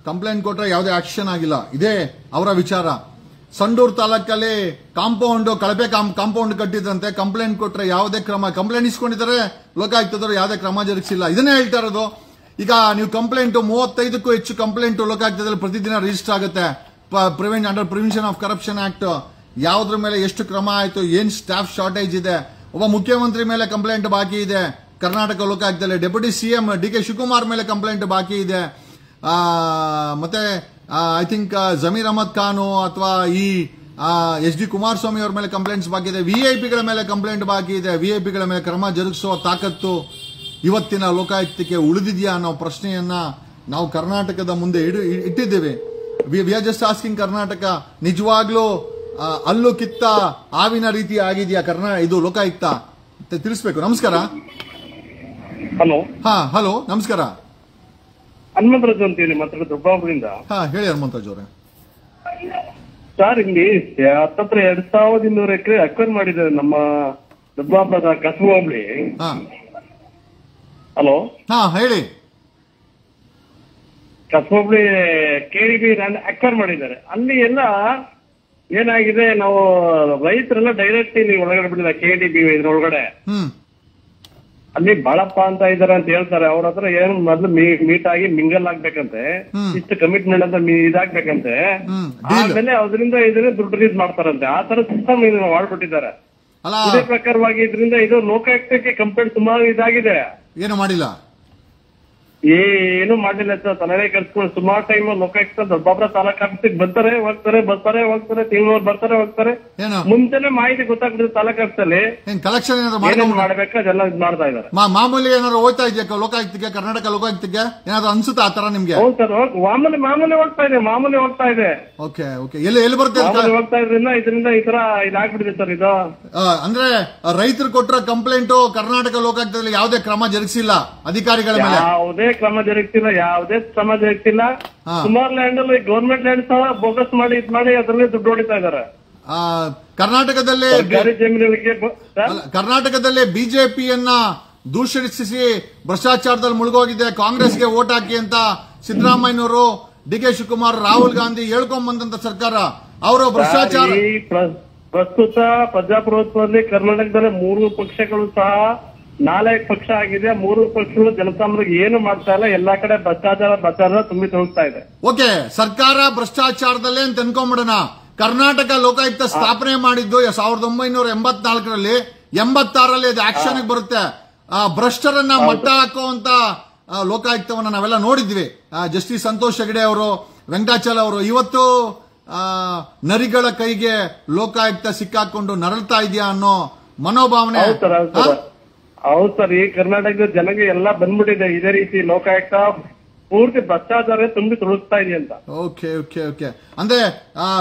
ಕಂಪ್ಲೇಂಟ್ ಕೊಟ್ರೆ ಯಾವುದೇ ಆಕ್ಷನ್ ಆಗಿಲ್ಲ, ಇದೇ ಅವರ ವಿಚಾರ. ಸಂಡೂರು ತಾಲೂಕಲ್ಲಿ ಕಳಪೆ ಕಾಂಪೌಂಡ್ ಕಟ್ಟಿದಂತೆ ಕಂಪ್ಲೇಂಟ್ ಕೊಟ್ರೆ ಯಾವುದೇ ಕ್ರಮ, ಕಂಪ್ಲೇಂಟ್ ಇಸ್ಕೊಂಡಿದ್ದಾರೆ ಲೋಕಾಯುಕ್ತದವರು ಯಾವುದೇ ಕ್ರಮ ಜರುಗಿಸಿಲ್ಲ. ಇದನ್ನೇ ಹೇಳ್ತಾ ಇರೋದು. ಈಗ ನೀವು ಕಂಪ್ಲೇಂಟ್ 35ಕ್ಕೂ ಹೆಚ್ಚು ಕಂಪ್ಲೇಂಟ್ ಲೋಕಾಯುಕ್ತದಲ್ಲಿ ಪ್ರತಿದಿನ ರಿಜಿಸ್ಟರ್ ಆಗುತ್ತೆ. Under prevention of corruption act ಯಾವ್ದ್ರ ಮೇಲೆ ಎಷ್ಟು ಕ್ರಮ ಆಯ್ತು, ಏನ್ ಸ್ಟಾಫ್ ಶಾರ್ಟೇಜ್ ಇದೆ, ಒಬ್ಬ ಮುಖ್ಯಮಂತ್ರಿ ಮೇಲೆ ಕಂಪ್ಲೇಂಟ್ ಬಾಕಿ ಇದೆ ಕರ್ನಾಟಕ ಲೋಕಾಯುಕ್ತದಲ್ಲಿ, ಡೆಪ್ಯೂಟಿ ಸಿಎಂ ಡಿ.ಕೆ. ಶಿವಕುಮಾರ್ ಮೇಲೆ ಕಂಪ್ಲೇಂಟ್ ಬಾಕಿ ಇದೆ, ಮತ್ತೆ ಐ ಥಿಂಕ್ ಜಮೀರ್ ಅಹಮದ್ ಖಾನು ಅಥವಾ ಈ ಎಚ್.ಡಿ. ಕುಮಾರಸ್ವಾಮಿ ಅವರ ಮೇಲೆ ಕಂಪ್ಲೇಂಟ್ಸ್ ಬಾಕಿ ಇದೆ, ವಿಐಪಿಗಳ ಮೇಲೆ ಕಂಪ್ಲೇಂಟ್ ಬಾಕಿ ಇದೆ. ವಿಐಪಿಗಳ ಮೇಲೆ ಕ್ರಮ ಜರುಗಿಸುವ ತಾಕತ್ತು ಇವತ್ತಿನ ಲೋಕಾಯುಕ್ತಕ್ಕೆ ಉಳಿದಿದೆಯಾ ಅನ್ನೋ ಪ್ರಶ್ನೆಯನ್ನ ನಾವು ಕರ್ನಾಟಕದ ಮುಂದೆ ಇಟ್ಟಿದ್ದೇವೆ. We are just asking Karnataka, ನಿಜವಾಗ್ಲೂ ಅಲ್ಲು ಕಿತ್ತ ಆವಿನ ರೀತಿ ಆಗಿದೆಯಾ ಇದು ಲೋಕಾಯುಕ್ತ? ತಿಳಿಸ್ಬೇಕು. ನಮಸ್ಕಾರ. ಹಲೋ, ನಮಸ್ಕಾರ. ಹನುಮಂತರಾಜು ಅಂತೀನಿ ಮಾತಾಡೋದು ದುಬ್ಬಾಪುರದಿಂದ. ಹೇಳಿ ಹನುಮಂತರಾಜ್ ಅವರೇ. ಸರ್, ಇಲ್ಲಿ ಹತ್ತತ್ರ 2200 ಎಕರೆ ಅಕ್ವೈರ್ ಮಾಡಿದ್ದಾರೆ ನಮ್ಮ ದುಬ್ಬಾಪುರದ ಕಸಬು ಹೋಬಳಿ. ಹಲೋ, ಹೇಳಿ. ಕಸಬು ಹೋಬಳಿ KDB ಅಕ್ವೈರ್ ಮಾಡಿದ್ದಾರೆ. ಅಲ್ಲಿ ಎಲ್ಲ ಏನಾಗಿದೆ, ನಾವು ರೈತರೆಲ್ಲ ಡೈರೆಕ್ಟ್ ಇಲ್ಲಿ ಒಳಗಡೆ ಬಿಟ್ಟಿದ್ದಾರೆ KDB ಇದ್ರೊಳಗಡೆ. ಅಲ್ಲಿ ಬಾಳಪ್ಪ ಅಂತ ಇದಾರೆ ಅಂತ ಹೇಳ್ತಾರೆ. ಅವ್ರ ಹತ್ರ ಏನು ಮೊದ್ಲು ಮೀಟ್ ಆಗಿ ಮಿಂಗಲ್ ಆಗ್ಬೇಕಂತೆ, ಇಷ್ಟು ಕಮಿಟ್ಮೆಂಟ್ ಅಂತ ಇದಾಗ್ಬೇಕಂತೆ, ಆಮೇಲೆ ಅದರಿಂದ ದುಡ್ಡು ರಿಲೀಸ್ ಮಾಡ್ತಾರಂತೆ. ಆ ತರ ಸಿಸ್ಟಮ್ ಮಾಡ್ಬಿಟ್ಟಿದ್ದಾರೆ. ಇದೇ ಪ್ರಕಾರವಾಗಿ ಇದರಿಂದ ಇದು ಲೋಕಾಯುಕ್ತಕ್ಕೆ ಕಂಪ್ಲೇಂಟ್ ಸುಮಾರು ಇದಾಗಿದೆ. ಏನು ಮಾಡಿಲ್ಲ, ಏನು ಮಾಡಿಲ್ಲ ಸರ್. ತಲೆನೇ ಕರ್ಸ್ಕೊಂಡು ಸುಮಾರು ಟೈಮ್ ಲೋಕಾಯುಕ್ತ ದೊಡ್ಡಬಾಬ್ರ ತಾಲೂಕ್ ಆಫೀಸಿಗೆ ಬರ್ತಾರೆ ಹೋಗ್ತಾರೆ ತಿಂಗಳವ್ರು ಬರ್ತಾರೆ ಹೋಗ್ತಾರೆ. ಮುಂಚೆನೆ ಮಾಹಿತಿ ಗೊತ್ತಾಗ್ಬಿಡುತ್ತೆ ತಾಲೂಕ್ ಆಫೀಸಲ್ಲಿ ಕಲೆಕ್ಷನ್ ಮಾಡ್ಬೇಕು ಅದೆಲ್ಲ ಇದು ಮಾಡ್ತಾ ಇದಾರೆ. ಮಾಮೂಲಿ ಏನಾದ್ರು ಹೋಗ್ತಾ ಇದೆಯಾ ಲೋಕಾಯುಕ್ತಕ್ಕೆ, ಕರ್ನಾಟಕ ಲೋಕಾಯುಕ್ತಕ್ಕೆ ಏನಾದ್ರು ಅನ್ಸುತ್ತಾ ಆತರ ನಿಮ್ಗೆ? ಹೌದು ಸರ್, ಮಾಮೂಲಿ ಹೋಗ್ತಾ ಇದೆ. ಓಕೆ, ಎಲ್ಲಿ ಬರುತ್ತೆ? ಹೋಗ್ತಾ ಇದ್ರಿಂದ ಈ ತರ ಇದಾಗ್ಬಿಟ್ಟಿದೆ ಸರ್. ಇದು ಅಂದ್ರೆ ರೈತರು ಕೊಟ್ಟರ ಕಂಪ್ಲೇಂಟ್ ಕರ್ನಾಟಕ ಲೋಕಾಯುಕ್ತದಲ್ಲಿ ಯಾವುದೇ ಕ್ರಮ ಜರುಗಿಸಿಲ್ಲ ಅಧಿಕಾರಿಗಳ ಮೇಲೆ? ಯಾವುದೇ ಕ್ರಮ ಜರುಗಿಸಿಲ್ಲ. ಸುಮಾರು ಲ್ಯಾಂಡ್ ಅಲ್ಲಿ ಗವರ್ಮೆಂಟ್ ಲ್ಯಾಂಡ್ ಸಹ ಬೋಗಸ್ ಮಾಡಿ ಅದರಲ್ಲಿ ದುಡ್ಡು ಹೊಡಿತಾ ಇದಾರೆ. ಕರ್ನಾಟಕದಲ್ಲಿ ಬಿಜೆಪಿಯನ್ನ ದೂಷಿಸಿ ಭ್ರಷ್ಟಾಚಾರದಲ್ಲಿ ಮುಳುಗೋಗಿದೆ, ಕಾಂಗ್ರೆಸ್ಗೆ ವೋಟ್ ಹಾಕಿ ಅಂತ ಸಿದ್ದರಾಮಯ್ಯನವರು, ಡಿ.ಕೆ. ಶಿವಕುಮಾರ್, ರಾಹುಲ್ ಗಾಂಧಿ ಹೇಳ್ಕೊಂಡ್ ಬಂದಂತ ಸರ್ಕಾರ ಅವರು ಭ್ರಷ್ಟಾಚಾರ. ಪ್ರಸ್ತುತ ಪ್ರಜಾಪ್ರಭುತ್ವದಲ್ಲಿ ಕರ್ನಾಟಕದಲ್ಲಿ 3 ಪಕ್ಷಗಳು ಸಹ 4 ಪಕ್ಷ ಆಗಿದೆ. 3 ಪಕ್ಷಗಳು ಜನಸಾಮಾನ್ಯರಿಗೆ ಏನು ಮಾಡ್ತಾ ಇಲ್ಲ. ಎಲ್ಲಾ ಕಡೆ ಭ್ರಷ್ಟಾಚಾರ ತುಂಬಿ ಹೋಗ್ತಾ ಇದೆ. ಓಕೆ, ಸರ್ಕಾರ ಭ್ರಷ್ಟಾಚಾರದಲ್ಲೇ ಅಂತ ಅನ್ಕೊಂಡ್ಬಿಡೋಣ. ಕರ್ನಾಟಕ ಲೋಕಾಯುಕ್ತ ಸ್ಥಾಪನೆ ಮಾಡಿದ್ದು 1984ರಲ್ಲಿ, 86ರಲ್ಲಿ ಅದು ಆಕ್ಷನ್ ಬರುತ್ತೆ. ಭ್ರಷ್ಟರನ್ನ ಮಟ್ಟ ಹಾಕುವಂತ ಲೋಕಾಯುಕ್ತವನ್ನ ನಾವೆಲ್ಲ ನೋಡಿದ್ವಿ. ಜಸ್ಟಿಸ್ ಸಂತೋಷ್ ಹೆಗಡೆ ಅವರು, ವೆಂಕಟಾಚಲ ಅವರು. ಇವತ್ತು ನರಿಗಳ ಕೈಗೆ ಲೋಕಾಯುಕ್ತ ಸಿಕ್ಕಾಕೊಂಡು ನರಳ್ತಾ ಇದೆಯಾ ಅನ್ನೋ ಮನೋಭಾವನೆ. ಹೌದು ಸರ್, ಈ ಕರ್ನಾಟಕದ ಜನಗೆ ಎಲ್ಲ ಬಂದ್ಬಿಟ್ಟಿದೆ ಇದೇ ರೀತಿ ಲೋಕಾಯುಕ್ತ ಪೂರ್ತಿ ಭ್ರಷ್ಟಾಚಾರ ತುಂಬಿ ತುಳುಕ್ತಾ ಇದೆ ಅಂತ. Okay okay okay. ಅಂದ್ರೆ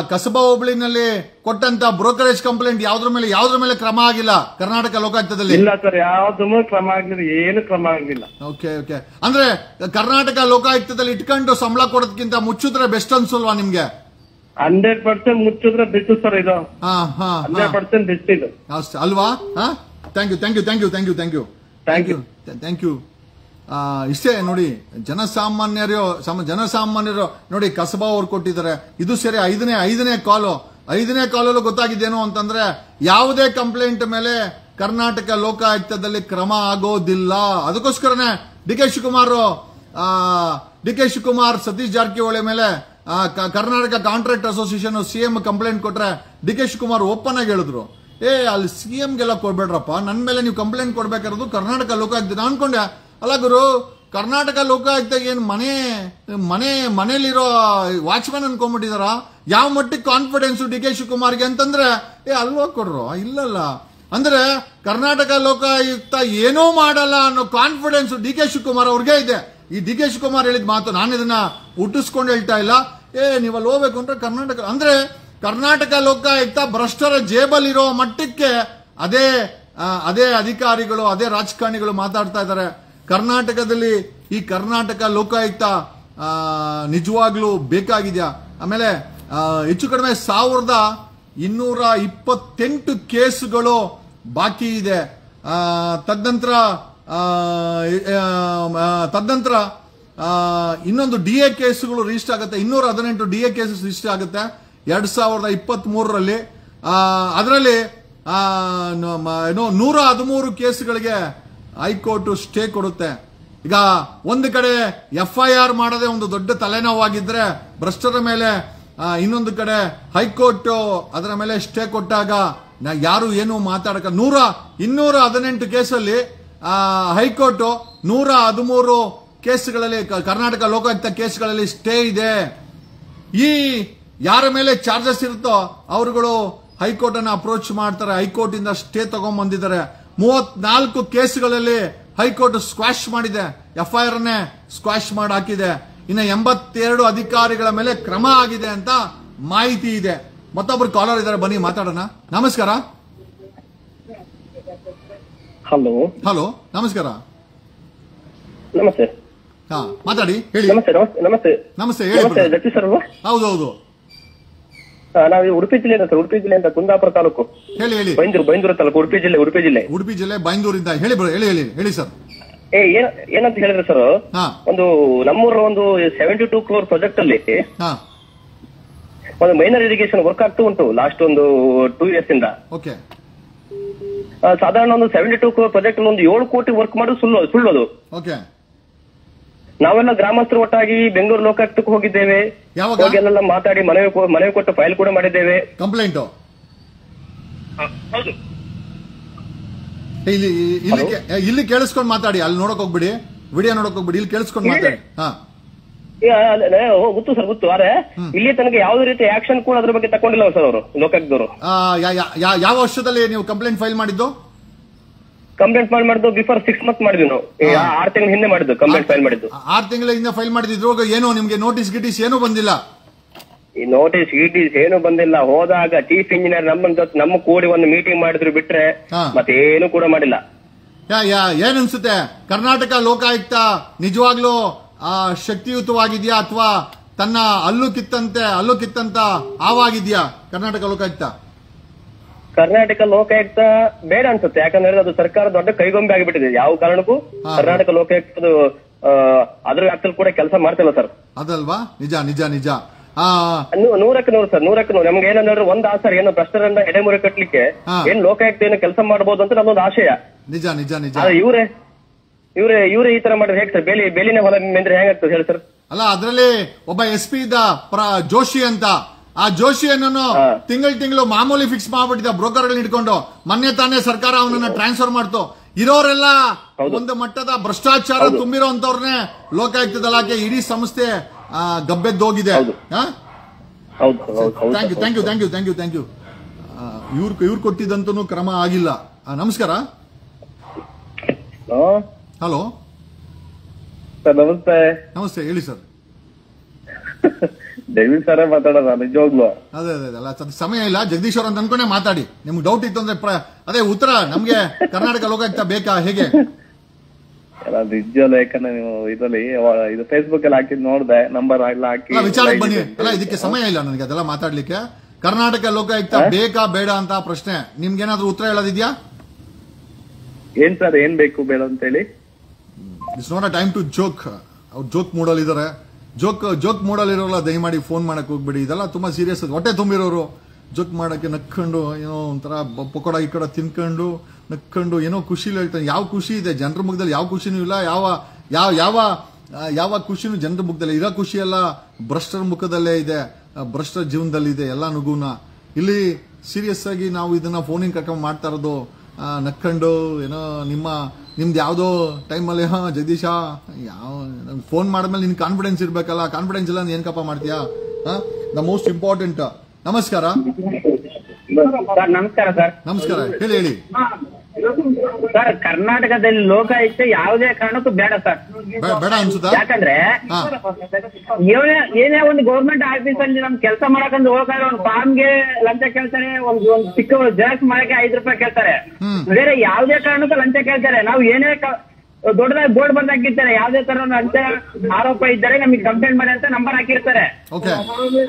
ಕಸಬಾ ಹೋಬಳಿನಲ್ಲಿ ಕೊಟ್ಟಂತ ಬ್ರೋಕರೇಜ್ ಕಂಪ್ಲೇಂಟ್ ಯಾವ್ದ್ರ ಮೇಲೆ ಕ್ರಮ ಆಗಿಲ್ಲ ಕರ್ನಾಟಕ ಲೋಕಾಯುಕ್ತದಲ್ಲಿ? ಇಲ್ಲ ಸರ್, ಯಾವ್ದು ಕ್ರಮ ಆಗ್ಲಿಲ್ಲ, ಏನು ಕ್ರಮ ಆಗ್ಲಿಲ್ಲ. Okay okay. ಅಂದ್ರೆ ಕರ್ನಾಟಕ ಲೋಕಾಯುಕ್ತದಲ್ಲಿ ಇಟ್ಕೊಂಡು ಸಂಬಳ ಕೊಡೋದಕ್ಕಿಂತ ಮುಚ್ಚಿದ್ರೆ ಬೆಸ್ಟ್ ಅನ್ಸಲ್ವಾ ನಿಮ್ಗೆ? 100% ಮುಚ್ಚಿದ್ರೆ ಬೆಸ್ಟ್ ಸರ್, ಇದು 100% ಬೆಸ್ಟ್ ಇದು ಅಲ್ವಾ? Thank you thank you thank you thank you thank you thank you thank you. ಇಷ್ಟೇ ನೋಡಿ, ಜನಸಾಮಾನ್ಯರು ನೋಡಿ ಕಸಬಾ ಅವ್ರು ಕೊಟ್ಟಿದ್ದಾರೆ. ಇದು ಸರಿ ಐದನೇ ಕಾಲಲ್ಲೂ ಗೊತ್ತಾಗಿದ್ದೇನು ಅಂತಂದ್ರೆ ಯಾವುದೇ ಕಂಪ್ಲೇಂಟ್ ಮೇಲೆ ಕರ್ನಾಟಕ ಲೋಕಾಯುಕ್ತದಲ್ಲಿ ಕ್ರಮ ಆಗೋದಿಲ್ಲ. ಅದಕ್ಕೋಸ್ಕರನೇ ಡಿ ಕೆ ಶಿವಕುಮಾರ್ ಸತೀಶ್ ಜಾರಕಿಹೊಳಿ ಮೇಲೆ Karnataka contract association CM complaint ಕೊಟ್ರೆ ಡಿ ಕೆ ಶಿವಕುಮಾರ್ ಓಪನ್ ಆಗಿ ಹೇಳಿದ್ರು, ಅಲ್ಲಿ ಸಿಎಂಗೆಲ್ಲ ಕೊಡ್ಬೇಡ್ರಪ್ಪ, ನನ್ನ ಮೇಲೆ ನೀವು ಕಂಪ್ಲೇಂಟ್ ಕೊಡ್ಬೇಕಾಗಿರೋದು ಕರ್ನಾಟಕ ಲೋಕಾಯುಕ್ತ. ನಾನು ಅನ್ಕೊಂಡೆ, ಅಲ್ಲ ಗುರು, ಕರ್ನಾಟಕ ಲೋಕಾಯುಕ್ತ ಏನು ಮನೇಲಿರೋ ವಾಚ್ಮ್ಯಾನ್ ಅನ್ಕೊಂಡ್ಬಿಟ್ಟಿದಾರ? ಯಾವ ಮಟ್ಟಿಗೆ ಕಾನ್ಫಿಡೆನ್ಸ್ ಡಿ ಕೆ ಶಿವಕುಮಾರ್ಗೆ ಅಂತಂದ್ರೆ ಅಲ್ವಾ ಕೊಡ್ರು? ಇಲ್ಲಲ್ಲ. ಅಂದ್ರೆ ಕರ್ನಾಟಕ ಲೋಕಾಯುಕ್ತ ಏನೂ ಮಾಡಲ್ಲ ಅನ್ನೋ ಕಾನ್ಫಿಡೆನ್ಸ್ ಡಿ ಕೆ ಶಿವಕುಮಾರ್ ಅವ್ರಿಗೆ ಇದೆ. ಈ ಡಿ ಕೆ ಶಿವಕುಮಾರ್ ಹೇಳಿದ ಮಾತು ನಾನು ಇದನ್ನ ಹುಟ್ಟಿಸ್ಕೊಂಡು ಹೇಳ್ತಾ ಇಲ್ಲ. ನೀವಲ್ಲಿ ಹೋಗ್ಬೇಕು ಅಂದ್ರೆ ಕರ್ನಾಟಕ ಲೋಕಾಯುಕ್ತ ಭ್ರಷ್ಟರ ಜೇಬಲ್ಲಿರೋ ಮಟ್ಟಕ್ಕೆ ಅದೇ ಅಧಿಕಾರಿಗಳು, ಅದೇ ರಾಜಕಾರಣಿಗಳು ಮಾತಾಡ್ತಾ ಇದ್ದಾರೆ. ಕರ್ನಾಟಕದಲ್ಲಿ ಈ ಕರ್ನಾಟಕ ಲೋಕಾಯುಕ್ತ ನಿಜವಾಗ್ಲೂ ಬೇಕಾಗಿದೆಯಾ? ಆಮೇಲೆ ಹೆಚ್ಚು ಕಡಿಮೆ 1228 ಕೇಸುಗಳು ಬಾಕಿ ಇದೆ. ತದನಂತರ ಇನ್ನೊಂದು ಡಿಎ ಕೇಸುಗಳು ರಿಜಿಸ್ಟರ್ ಆಗುತ್ತೆ. 218 ಡಿಎ ಕೇಸಸ್ ರಿಜಿಸ್ಟರ್ ಆಗುತ್ತೆ 2023ರಲ್ಲಿ. ಅದರಲ್ಲಿ 113 ಕೇಸುಗಳಿಗೆ ಹೈಕೋರ್ಟ್ ಸ್ಟೇ ಕೊಡುತ್ತೆ. ಈಗ ಒಂದು ಕಡೆ FIR ಮಾಡದೆ ಒಂದು ದೊಡ್ಡ ತಲೆನೋವಾಗಿದ್ರೆ ಭ್ರಷ್ಟರ ಮೇಲೆ, ಇನ್ನೊಂದು ಕಡೆ ಹೈಕೋರ್ಟ್ ಅದರ ಮೇಲೆ ಸ್ಟೇ ಕೊಟ್ಟಾಗ ಯಾರು ಏನು ಮಾತಾಡಕ 218 ಕೇಸಲ್ಲಿ ಹೈಕೋರ್ಟ್ 113 ಕೇಸ್ಗಳಲ್ಲಿ ಕರ್ನಾಟಕ ಲೋಕಾಯುಕ್ತ ಕೇಸ್ಗಳಲ್ಲಿ ಸ್ಟೇ ಇದೆ. ಈ ಯಾರ ಮೇಲೆ ಚಾರ್ಜಸ್ ಇರುತ್ತೋ ಅವರುಗಳು ಹೈಕೋರ್ಟ್ ಅನ್ನ ಅಪ್ರೋಚ್ ಮಾಡ್ತಾರೆ. ಹೈಕೋರ್ಟ್ ಇಂದ ಸ್ಟೇ ತಗೊಂಡ್ಬಂದಿದ್ದಾರೆ. 34 ಕೇಸುಗಳಲ್ಲಿ ಹೈಕೋರ್ಟ್ ಸ್ಕ್ವಾಶ್ ಮಾಡಿದೆ, FIR ಅನ್ನೇ ಸ್ಕ್ವಾಶ್ ಮಾಡಿ ಹಾಕಿದೆ. ಇನ್ನು 82 ಅಧಿಕಾರಿಗಳ ಮೇಲೆ ಕ್ರಮ ಆಗಿದೆ ಅಂತ ಮಾಹಿತಿ ಇದೆ. ಮತ್ತೊಬ್ರು ಕಾಲರ್ ಇದ್ದಾರೆ, ಬನ್ನಿ ಮಾತಾಡೋಣ. ನಮಸ್ಕಾರ. ಹಲೋ ಹಲೋ ನಮಸ್ಕಾರ. ನಮಸ್ತೆ. ಮಾತಾಡಿ, ಹೇಳಿ. ನಮಸ್ತೆ ನಮಸ್ತೆ ನಮಸ್ತೆ ಹೇಳಿ. ಜಗದೀಶ್ ಸರ್ ಅಲ್ವಾ? ಹೌದೌದು. ನಾವು ಉಡುಪಿ ಜಿಲ್ಲೆಯಿಂದ ಸರ್, ಉಡುಪಿ ಜಿಲ್ಲೆಯಿಂದ ಕುಂದಾಪುರ ತಾಲೂಕು. ಹೇಳಿ ಹೇಳಿ. ಬೈಂದೂರು ತಾಲೂಕು, ಉಡುಪಿ ಜಿಲ್ಲೆ ಬೈಂದೂರಿಂದ. ಹೇಳಿ ಸರ್. ಏನಂತ ಹೇಳಿದ್ರೆ ಸರ್, ಒಂದು ನಮ್ಮೂರ ಒಂದು 72 crore ಪ್ರಾಜೆಕ್ಟ್ ಅಲ್ಲಿ ಒಂದು ಮೈನರ್ ಇರಿಗೇಷನ್ ವರ್ಕ್ ಆಗ್ತಾ ಉಂಟು ಲಾಸ್ಟ್ ಒಂದು 2 years ಇಂದ. ಓಕೆ. ಸಾಧಾರಣ ಒಂದು 72 crore ಪ್ರಾಜೆಕ್ಟ್ ಅಲ್ಲಿ ಒಂದು 7 ಕೋಟಿ ವರ್ಕ್ ಮಾಡೋದು ಸುಳ್ಳೋದು. ಓಕೆ. ನಾವೆಲ್ಲ ಗ್ರಾಮಸ್ಥರು ಒಟ್ಟಾಗಿ ಬೆಂಗಳೂರು ಲೋಕಾಯುಕ್ತಕ್ಕೆ ಹೋಗಿದ್ದೇವೆ. ಅಲ್ಲೆಲ್ಲ ಮಾತಾಡಿ ಮನವಿ ಕೊಟ್ಟು ಫೈಲ್ ಕೂಡ ಮಾಡಿದ್ದೇವೆ. ಕಂಪ್ಲೇಂಟ್ ಹೌದು. ಇಲ್ಲಿ ಕೇಳಿಸ್ಕೊಂಡು ಮಾತಾಡಿ, ಅಲ್ಲಿ ನೋಡಕ್ ಹೋಗ್ಬಿಡಿ, ವಿಡಿಯೋ ನೋಡಕ್ ಹೋಗ್ಬಿಡಿ, ಇಲ್ಲಿ ಕೇಳಿಸ್ಕೊಂಡು ಮಾತಾಡಿ. ಗೊತ್ತು ಸರ್, ಗೊತ್ತು. ಆದ್ರೆ ಇಲ್ಲಿ ತನಕ ಯಾವುದೇ ರೀತಿ ಆಕ್ಷನ್ ಕೂಡ ಅದ್ರ ಬಗ್ಗೆ ತಗೊಂಡಿಲ್ಲ ಸರ್ ಅವರು ಲೋಕಾಯುಕ್ತದವರು. ಯಾವ ವರ್ಷದಲ್ಲಿ ನೀವು ಕಂಪ್ಲೇಂಟ್ ಫೈಲ್ ಮಾಡಿದ್ದು? ಕಂಪ್ಲೇಂಟ್ ಮಾಡಿದ್ದು ಬಿಫೋರ್ 6 months ಮಾಡಿದ್ವಿ ನಾವು. 6 ತಿಂಗಳ ಹಿಂದೆ ಮಾಡಿದ್ದು ಕಂಪ್ಲೇಂಟ್ ಫೈಲ್ ಮಾಡಿದ್ದು. 6 ತಿಂಗಳ ಹಿಂದೆ ಫೈಲ್ ಮಾಡಿದ್ರು. ಏನೋ ನಿಮ್ಗೆ ನೋಟಿಸ್ ಗಿಟೀಸ್ ಏನೂ ಬಂದಿಲ್ಲ? ಈ ನೋಟಿಸ್ ಗೀಟೀಸ್ ಏನು ಬಂದಿಲ್ಲ. ಹೋದಾಗ ಚೀಫ್ ಇಂಜಿನಿಯರ್ ನಮ್ಮ ಕೂಡಿ ಒಂದು ಮೀಟಿಂಗ್ ಮಾಡಿದ್ರು ಬಿಟ್ರೆ ಮತ್ತೇನು ಕೂಡ ಮಾಡಿಲ್ಲ. ಏನನ್ಸುತ್ತೆ, ಕರ್ನಾಟಕ ಲೋಕಾಯುಕ್ತ ನಿಜವಾಗ್ಲೂ ಶಕ್ತಿಯುತವಾಗಿದ್ಯಾ ಅಥವಾ ತನ್ನ ಹಲ್ಲು ಕಿತ್ತಂತ ಆವಾಗಿದ್ಯಾ ಕರ್ನಾಟಕ ಲೋಕಾಯುಕ್ತ? ಕರ್ನಾಟಕ ಲೋಕಾಯುಕ್ತ ಬೇಡ ಅನ್ಸುತ್ತೆ. ಯಾಕಂದ್ರೆ ಅದು ಸರ್ಕಾರ ದೊಡ್ಡ ಕೈಗೊಂಬೆ ಆಗಿಬಿಟ್ಟಿದೆ. ಯಾವ ಕಾರಣಕ್ಕೂ ಕರ್ನಾಟಕ ಲೋಕಾಯುಕ್ತದ ಅದ್ರ ವ್ಯಾಪ್ತಿಯಲ್ಲಿ ಕೂಡ ಕೆಲಸ ಮಾಡ್ತಿಲ್ಲ ಸರ್. ಅದಲ್ವಾ? ನಿಜ ನಿಜ ನಿಜ. 100% 100 ಸರ್, 100% ನಮ್ಗೆ ಏನಂದ್ರೆ ಒಂದು ಆಸೆ, ಏನು ಭ್ರಷ್ಟರನ್ನ ಎಡೆಮುರಿ ಕಟ್ಲಿಕ್ಕೆ ಏನ್ ಲೋಕಾಯುಕ್ತ ಏನು ಕೆಲಸ ಮಾಡಬಹುದು ಅಂತ ನಮ್ಮೊಂದು ಆಶಯ. ನಿಜ ನಿಜ ನಿಜ. ಇವ್ರೆ ಈ ತರ ಮಾಡಿದ್ರೆ ಹೇಗೆ ಸರ್? ಬೇಲಿನ ಹೊಲ ಮೆಂದ್ರೆ ಹೇಗಾಗ್ತದೆ ಹೇಳಿ ಸರ್? ಅಲ್ಲ, ಅದ್ರಲ್ಲಿ ಒಬ್ಬ SP ಇದ್ದ ಜೋಶಿ ಅಂತ. ಆ ಜೋಶಿಯನ್ನು ತಿಂಗಳು ಮಾಮೂಲಿ ಫಿಕ್ಸ್ ಮಾಡ್ಬಿಟ್ಟಿದ್ದ ಬ್ರೋಕರ್ಗಳನ್ನ ಇಟ್ಕೊಂಡು. ಮೊನ್ನೆ ತಾನೇ ಸರ್ಕಾರ ಅವನನ್ನ ಟ್ರಾನ್ಸ್ಫರ್ ಮಾಡ್ತು. ಇರೋರೆಲ್ಲ ಒಂದು ಮಟ್ಟದ ಭ್ರಷ್ಟಾಚಾರ ತುಂಬಿರೋಂತವ್ರನ್ನೇ ಲೋಕಾಯುಕ್ತದಲ್ಲಿ ಇಡೀ ಸಂಸ್ಥೆ ಗಬ್ಬೆದ್ದೋಗಿದೆ. ಹೌದು ಹೌದು ಹೌದು thank you thank you thank you thank you thank you. ಇವ್ರು ಕೊಟ್ಟಿದ್ದಂತೂ ಕ್ರಮ ಆಗಿಲ್ಲ. ನಮಸ್ಕಾರ. ಹಲೋ ಸರ್, ನಮಸ್ತೆ. ನಮಸ್ತೆ, ಹೇಳಿ ಸರ್. ಜಗದೀಶ್ ಸರೇ ಮಾತಾಡೋದ ನಿಜವಾಗ್ಲು? ಅದೇ ಅದೇ ಅಲ್ಲ, ಸಮಯ ಇಲ್ಲ. ಜಗದೀಶ್ ಅವ್ರ ಅಂತ ಅನ್ಕೊಂಡೆ ಮಾತಾಡಿ. ನಿಮ್ಗೆ ಡೌಟ್ ಇತ್ತು ಅಂದ್ರೆ ಅದೇ ಉತ್ತರ ನಮ್ಗೆ ಕರ್ನಾಟಕ ಲೋಕಾಯುಕ್ತ ಬೇಕಾ ಹೇಗೆ? ನಿಜವಲ್ಲ, ಯಾಕಂದ್ರೆ ನೀವು ಇದರಲ್ಲಿ ಇದು ಫೇಸ್ಬುಕ್ ಅಲ್ಲಿ ಹಾಕಿದ್ ನೋಡ್ದೆ, ನಂಬರ್ ಎಲ್ಲ ಹಾಕಿ ವಿಚಾರಕ್ಕೆ ಬನ್ನಿ. ಅಲ್ಲ, ಇದಕ್ಕೆ ಸಮಯ ಇಲ್ಲ ನನಗೆ ಅದೆಲ್ಲ ಮಾತಾಡ್ಲಿಕ್ಕೆ. ಕರ್ನಾಟಕ ಲೋಕಾಯುಕ್ತ ಬೇಕಾ ಬೇಡ ಅಂತ ಪ್ರಶ್ನೆ. ನಿಮ್ಗೇನಾದ್ರೂ ಉತ್ತರ ಹೇಳೋದಿದ್ಯಾ? ಏನ್ ಸರ್, ಏನ್ ಬೇಕು ಬೇಡ ಅಂತ ಹೇಳಿ? It's not a time to joke. ಅವ್ರು ಜೋಕ್ ಮೂಡಲ್ ಇದಾರೆ. ಜೋಕ್ ಮೂಡಲ್ ಇರೋಲ್ಲ, ದಯಮಾಡಿ ಫೋನ್ ಮಾಡಕ್ ಹೋಗ್ಬೇಡಿ. ಇದೆಲ್ಲ ತುಂಬಾ ಸೀರಿಯಸ್. ಹೊಟ್ಟೆ ತುಂಬಿರೋರು ಜೋಕ್ ಮಾಡಕ್ಕೆ ನಕ್ಕೊಂಡು ಏನೋ ಒಂಥರ ಪಕೋಡ ಈ ಕಡೆ ತಿನ್ಕೊಂಡು ನಕ್ಕೊಂಡು ಏನೋ ಖುಷಿಲಿ ಹೇಳ್ತಾನೆ. ಯಾವ ಖುಷಿ ಇದೆ ಜನರ ಮುಖದಲ್ಲಿ? ಯಾವ ಖುಷಿನೂ ಇಲ್ಲ. ಯಾವ ಯಾವ ಯಾವ ಯಾವ ಖುಷಿನೂ ಜನರ ಮುಖದಲ್ಲಿ ಇರೋ ಖುಷಿ ಎಲ್ಲ ಭ್ರಷ್ಟರ ಮುಖದಲ್ಲೇ ಇದೆ, ಭ್ರಷ್ಟರ ಜೀವನದಲ್ಲಿ ಇದೆ ಎಲ್ಲ ನುಗುನ. ಇಲ್ಲಿ ಸೀರಿಯಸ್ ಆಗಿ ನಾವು ಇದನ್ನ ಫೋನಿಂಗ್ ಕರ್ಕೊಂಡು ಮಾಡ್ತಾ ಇರೋದು ನಕ್ಕೊಂಡು ಏನೋ ನಿಮ್ದು ಯಾವುದೋ ಟೈಮಲ್ಲಿ ಜಗದೀಶ ಯಾವ ಫೋನ್ ಮಾಡಿದ್ಮೇಲೆ ನಿನ್ ಕಾನ್ಫಿಡೆನ್ಸ್ ಇರ್ಬೇಕಲ್ಲ. ಕಾನ್ಫಿಡೆನ್ಸ್ ಇಲ್ಲ ಏನ್ ಕಪ್ಪ ಮಾಡ್ತೀಯಾ? The most important. ನಮಸ್ಕಾರ ನಮಸ್ಕಾರ ಸರ್. ನಮಸ್ಕಾರ, ಹೇಳಿ ಹೇಳಿ ಸರ್, ಕರ್ನಾಟಕದಲ್ಲಿ ಲೋಕಾಯುಕ್ತ ಯಾವುದೇ ಕಾರಣಕ್ಕೂ ಬೇಡ ಸರ್. ಬೇಡ ಅನ್ಸುತ್ತಾ? ಯಾಕಂದ್ರೆ ಏನೇ ಒಂದು ಗೌರ್ಮೆಂಟ್ ಆಫೀಸ್ ಅಲ್ಲಿ ನಮ್ ಕೆಲಸ ಮಾಡಕಂತ ಹೋಗ್ತಾರೆ, ಒಂದು ಫಾರ್ಮ್ಗೆ ಲಂಚ ಕೇಳ್ತಾರೆ, ಒಂದು ಚಿಕ್ಕ ಜೆರಾಕ್ಸ್ ಮಾಡಕ್ಕೆ 5 ರೂಪಾಯಿ ಕೇಳ್ತಾರೆ. ಬೇರೆ ಯಾವುದೇ ಕಾರಣಕ್ಕೂ ಲಂಚ ಕೇಳ್ತಾರೆ. ನಾವು ಏನೇ ದೊಡ್ಡದಾಗಿ ಬೋರ್ಡ್ ಬಂದ್ ಹಾಕಿರ್ತಾರೆ, ಯಾವುದೇ ತರ ಲಂಚ ಆರೋಪ ಇದ್ದರೆ ನಮಗೆ ಕಂಪ್ಲೇಂಟ್ ಮಾಡಿ ಅಂತ ನಂಬರ್ ಹಾಕಿರ್ತಾರೆ.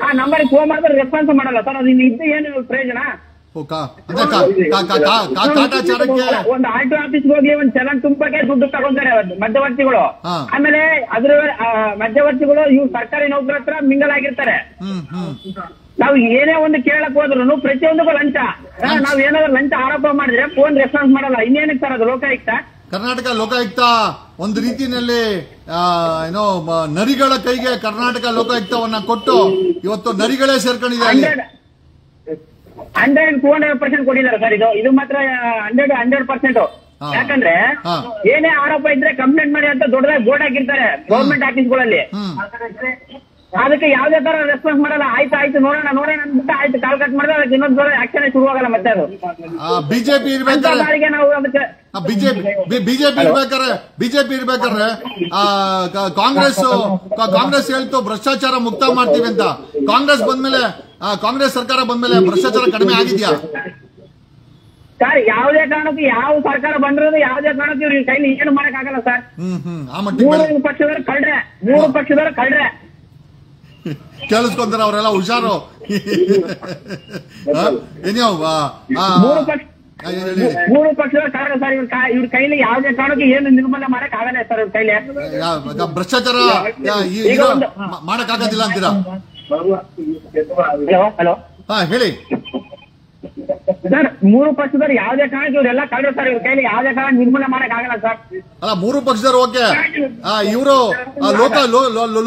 ಆ ನಂಬರ್ ಫೋನ್ ಮಾಡಿದ್ರೆ ರೆಸ್ಪಾನ್ಸ್ ಮಾಡಲ್ಲ ಸರ್. ಅದು ಇದ್ದು ಏನು ಪ್ರಯೋಜನ? ಒಂದು ಆರ್ಟಿ ಆಫೀಸ್ಗೆ ಹೋಗಿ ಒಂದು ಚಲನ್ ತುಂಬಕ್ಕೆ ದುಡ್ಡು ತಗೊಂತಾರೆ ಮಧ್ಯವರ್ತಿಗಳು. ಆಮೇಲೆ ಅದ್ರ ಮಧ್ಯವರ್ತಿಗಳು ಇವ್ರು ಸರ್ಕಾರಿ ನೌಕರ ಹತ್ರ ಮಿಂಗಲ್ ಆಗಿರ್ತಾರೆ. ನಾವು ಏನೇ ಒಂದು ಕೇಳಕ್ ಹೋದ್ರು ಪ್ರತಿಯೊಂದಕ್ಕೂ ಲಂಚ. ನಾವ್ ಏನಾದ್ರು ಲಂಚ ಆರೋಪ ಮಾಡಿದ್ರೆ ಫೋನ್ ರೆಸ್ಪಾನ್ಸ್ ಮಾಡಲ್ಲ. ಇನ್ನೇನಕ್ಕೆ ಸರ್ ಅದು ಲೋಕಾಯುಕ್ತ? ಕರ್ನಾಟಕ ಲೋಕಾಯುಕ್ತ ಒಂದು ರೀತಿಯಲ್ಲಿ ಏನೋ ನರಿಗಳ ಕೈಗೆ ಕರ್ನಾಟಕ ಲೋಕಾಯುಕ್ತವನ್ನ ಕೊಟ್ಟು ಇವತ್ತು ನರಿಗಳೇ ಸೇರ್ಕೊಂಡಿದೆ. 100% ಕೊಟ್ಟಿದ್ದಾರೆ ಸರ್. ಇದು ಮಾತ್ರ 100%. ಯಾಕಂದ್ರೆ ಏನೇ ಆರೋಪ ಇದ್ರೆ ಕಂಪ್ಲೇಂಟ್ ಮಾಡಿ ಅಂತ ದೊಡ್ಡದಾಗಿ ಬೋರ್ಡ್ ಹಾಕಿರ್ತಾರೆ ಗೌರ್ಮೆಂಟ್ ಆಫೀಸ್ಗಳಲ್ಲಿ. ಅದಕ್ಕೆ ಯಾವ್ದೇ ತರ ರೆಸ್ಪಾನ್ಸ್ ಮಾಡಲ್ಲ. ಆಯ್ತು ನೋಡೋಣ ಅಂದ್ಬಿಟ್ಟು ಆಯ್ತು ಕಾಲ್ ಕಟ್ ಮಾಡಿದ್ರೆ ಅದಕ್ಕೆ ಇನ್ನೊಂದು ಸಲ ಆಕ್ಷನ್ ಶುರು ಆಗಲ್ಲ. ಮತ್ತೆ ಅದು ಬಿಜೆಪಿ ಇರ್ಬೇಕಾದ್ರೆ ನಾವು ಅದಕ್ಕೆ ಬಿಜೆಪಿ ಇರ್ಬೇಕಾದ್ರೆ ಕಾಂಗ್ರೆಸ್ ಹೇಳ್ತು ಭ್ರಷ್ಟಾಚಾರ ಮುಕ್ತ ಮಾಡ್ತೀವಿ ಅಂತ. ಕಾಂಗ್ರೆಸ್ ಸರ್ಕಾರ ಬಂದ್ಮೇಲೆ ಭ್ರಷ್ಟಾಚಾರ ಕಡಿಮೆ ಆಗಿದ್ಯಾ? ಸರ್, ಯಾವುದೇ ಕಾರಣಕ್ಕೂ ಯಾವ ಸರ್ಕಾರ ಬಂದಿರೋದು ಯಾವುದೇ ಕಾರಣಕ್ಕೂ ಇವ್ರ ಕೈಲಿ ಏನು ಮಾಡಕ್ ಆಗಲ್ಲ ಸರ್. ಮೂರು ಪಕ್ಷದವರು ಕಳ್ರೆ ಕೇಳಿಸ್ಕೊಂತಾರ ಅವರೆಲ್ಲ. ಹುಷಾರು. ಮೂರು ಪಕ್ಷದವರು ಕಳ್ರೆ ಸರ್. ಇವ್ರ ಕೈಲಿ ಯಾವುದೇ ಕಾರಣಕ್ಕೂ ಏನು ನಿರ್ಮೂಲನೆ ಮಾಡಕ್ ಆಗಲ್ಲ ಸರ್. ಇವ್ರ ಕೈಲಿ ಭ್ರಷ್ಟಾಚಾರ ಮಾಡಕ್ ಆಗೋದಿಲ್ಲ ಅಂತೀರಾ? ಹಲೋ ಹೇಳಿ ಸರ್. ಮೂರು ಪಕ್ಷದವರು ಯಾವುದೇ ಕಾರಣಕ್ಕೆ ಇವರೆಲ್ಲ ಕಳ್ರೆ ಸರ್. ಇವ್ರ ಕೈಲಿ ಯಾವುದೇ ಕಾರಣ ನಿರ್ಮೂಲನೆ ಮಾಡಕ್ ಆಗಲ್ಲ ಸರ್. ಅಲ್ಲ, ಮೂರು ಪಕ್ಷದವರು ಓಕೆ. ಇವರು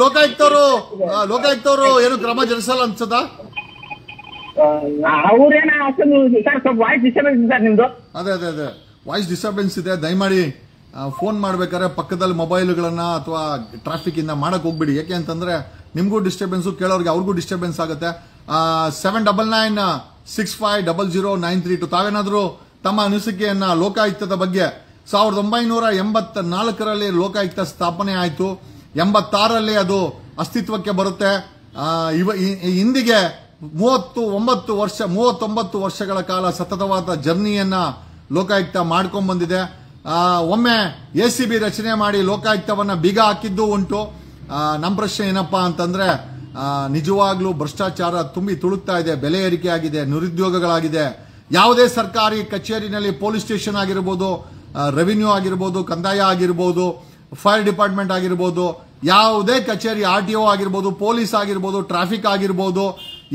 ಲೋಕಾಯುಕ್ತವರು ಏನು ಕ್ರಮ ಜರುಗಿಸಲ್ಲ ಅನ್ಸತ್ತಾ? ಅವ್ರೇನ ಅಷ್ಟೊಂದು ಸರ್ ಸ್ವಲ್ಪ ವಾಯ್ಸ್ ಡಿಸ್ಟರ್ಬೆನ್ಸ್ ಸರ್ ನಿಮ್ದು. ಅದೇ ವಾಯ್ಸ್ ಡಿಸ್ಟರ್ಬೆನ್ಸ್ ಇದೆ. ದಯಮಾಡಿ ಫೋನ್ ಮಾಡ್ಬೇಕಾದ್ರೆ ಪಕ್ಕದಲ್ಲಿ ಮೊಬೈಲ್ಗಳನ್ನ ಅಥವಾ ಟ್ರಾಫಿಕ್ ಇಂದ ಮಾಡಕ್ ಹೋಗ್ಬಿಡಿ. ಯಾಕೆ ಅಂತಂದ್ರೆ ನಿಮ್ಗೂ ಡಿಸ್ಟರ್ಬೆನ್ಸ್, ಕೇಳೋರಿಗೆ ಅವ್ರಿಗೂ ಡಿಸ್ಟರ್ಬೆನ್ಸ್ ಆಗುತ್ತೆ. 7996500932 ತಾವೇನಾದ್ರೂ ತಮ್ಮ ಅನಿಸಿಕೆಯನ್ನ ಲೋಕಾಯುಕ್ತದ ಬಗ್ಗೆ 1984ರಲ್ಲಿ ಲೋಕಾಯುಕ್ತ ಸ್ಥಾಪನೆ ಆಯಿತು. 86ರಲ್ಲಿ ಅದು ಅಸ್ತಿತ್ವಕ್ಕೆ ಬರುತ್ತೆ. ಇಂದಿಗೆ 39 ವರ್ಷಗಳ ಕಾಲ ಸತತವಾದ ಜರ್ನಿಯನ್ನ ಲೋಕಾಯುಕ್ತ ಮಾಡ್ಕೊಂಡ್ ಬಂದಿದೆ. ಒಮ್ಮೆ ACB ರಚನೆ ಮಾಡಿ ಲೋಕಾಯುಕ್ತವನ್ನ ಬೀಗ ಹಾಕಿದ್ದು ಉಂಟು. ನಮ್ಮ ಪ್ರಶ್ನೆ ಏನಪ್ಪಾ ಅಂತಂದ್ರೆ ನಿಜವಾಗ್ಲೂ ಭ್ರಷ್ಟಾಚಾರ ತುಂಬಿ ತುಳುಕ್ತಾ ಇದೆ, ಬೆಲೆ ಏರಿಕೆ ಆಗಿದೆ, ನಿರುದ್ಯೋಗಗಳಾಗಿದೆ. ಯಾವುದೇ ಸರ್ಕಾರಿ ಕಚೇರಿನಲ್ಲಿ ಪೊಲೀಸ್ ಸ್ಟೇಷನ್ ಆಗಿರ್ಬೋದು, ರೆವಿನ್ಯೂ ಆಗಿರ್ಬೋದು, ಕಂದಾಯ ಆಗಿರ್ಬೋದು, ಫೈರ್ ಡಿಪಾರ್ಟ್ಮೆಂಟ್ ಆಗಿರ್ಬೋದು, ಯಾವುದೇ ಕಚೇರಿ RTO ಆಗಿರ್ಬೋದು, ಪೊಲೀಸ್ ಆಗಿರ್ಬೋದು, ಟ್ರಾಫಿಕ್ ಆಗಿರ್ಬೋದು,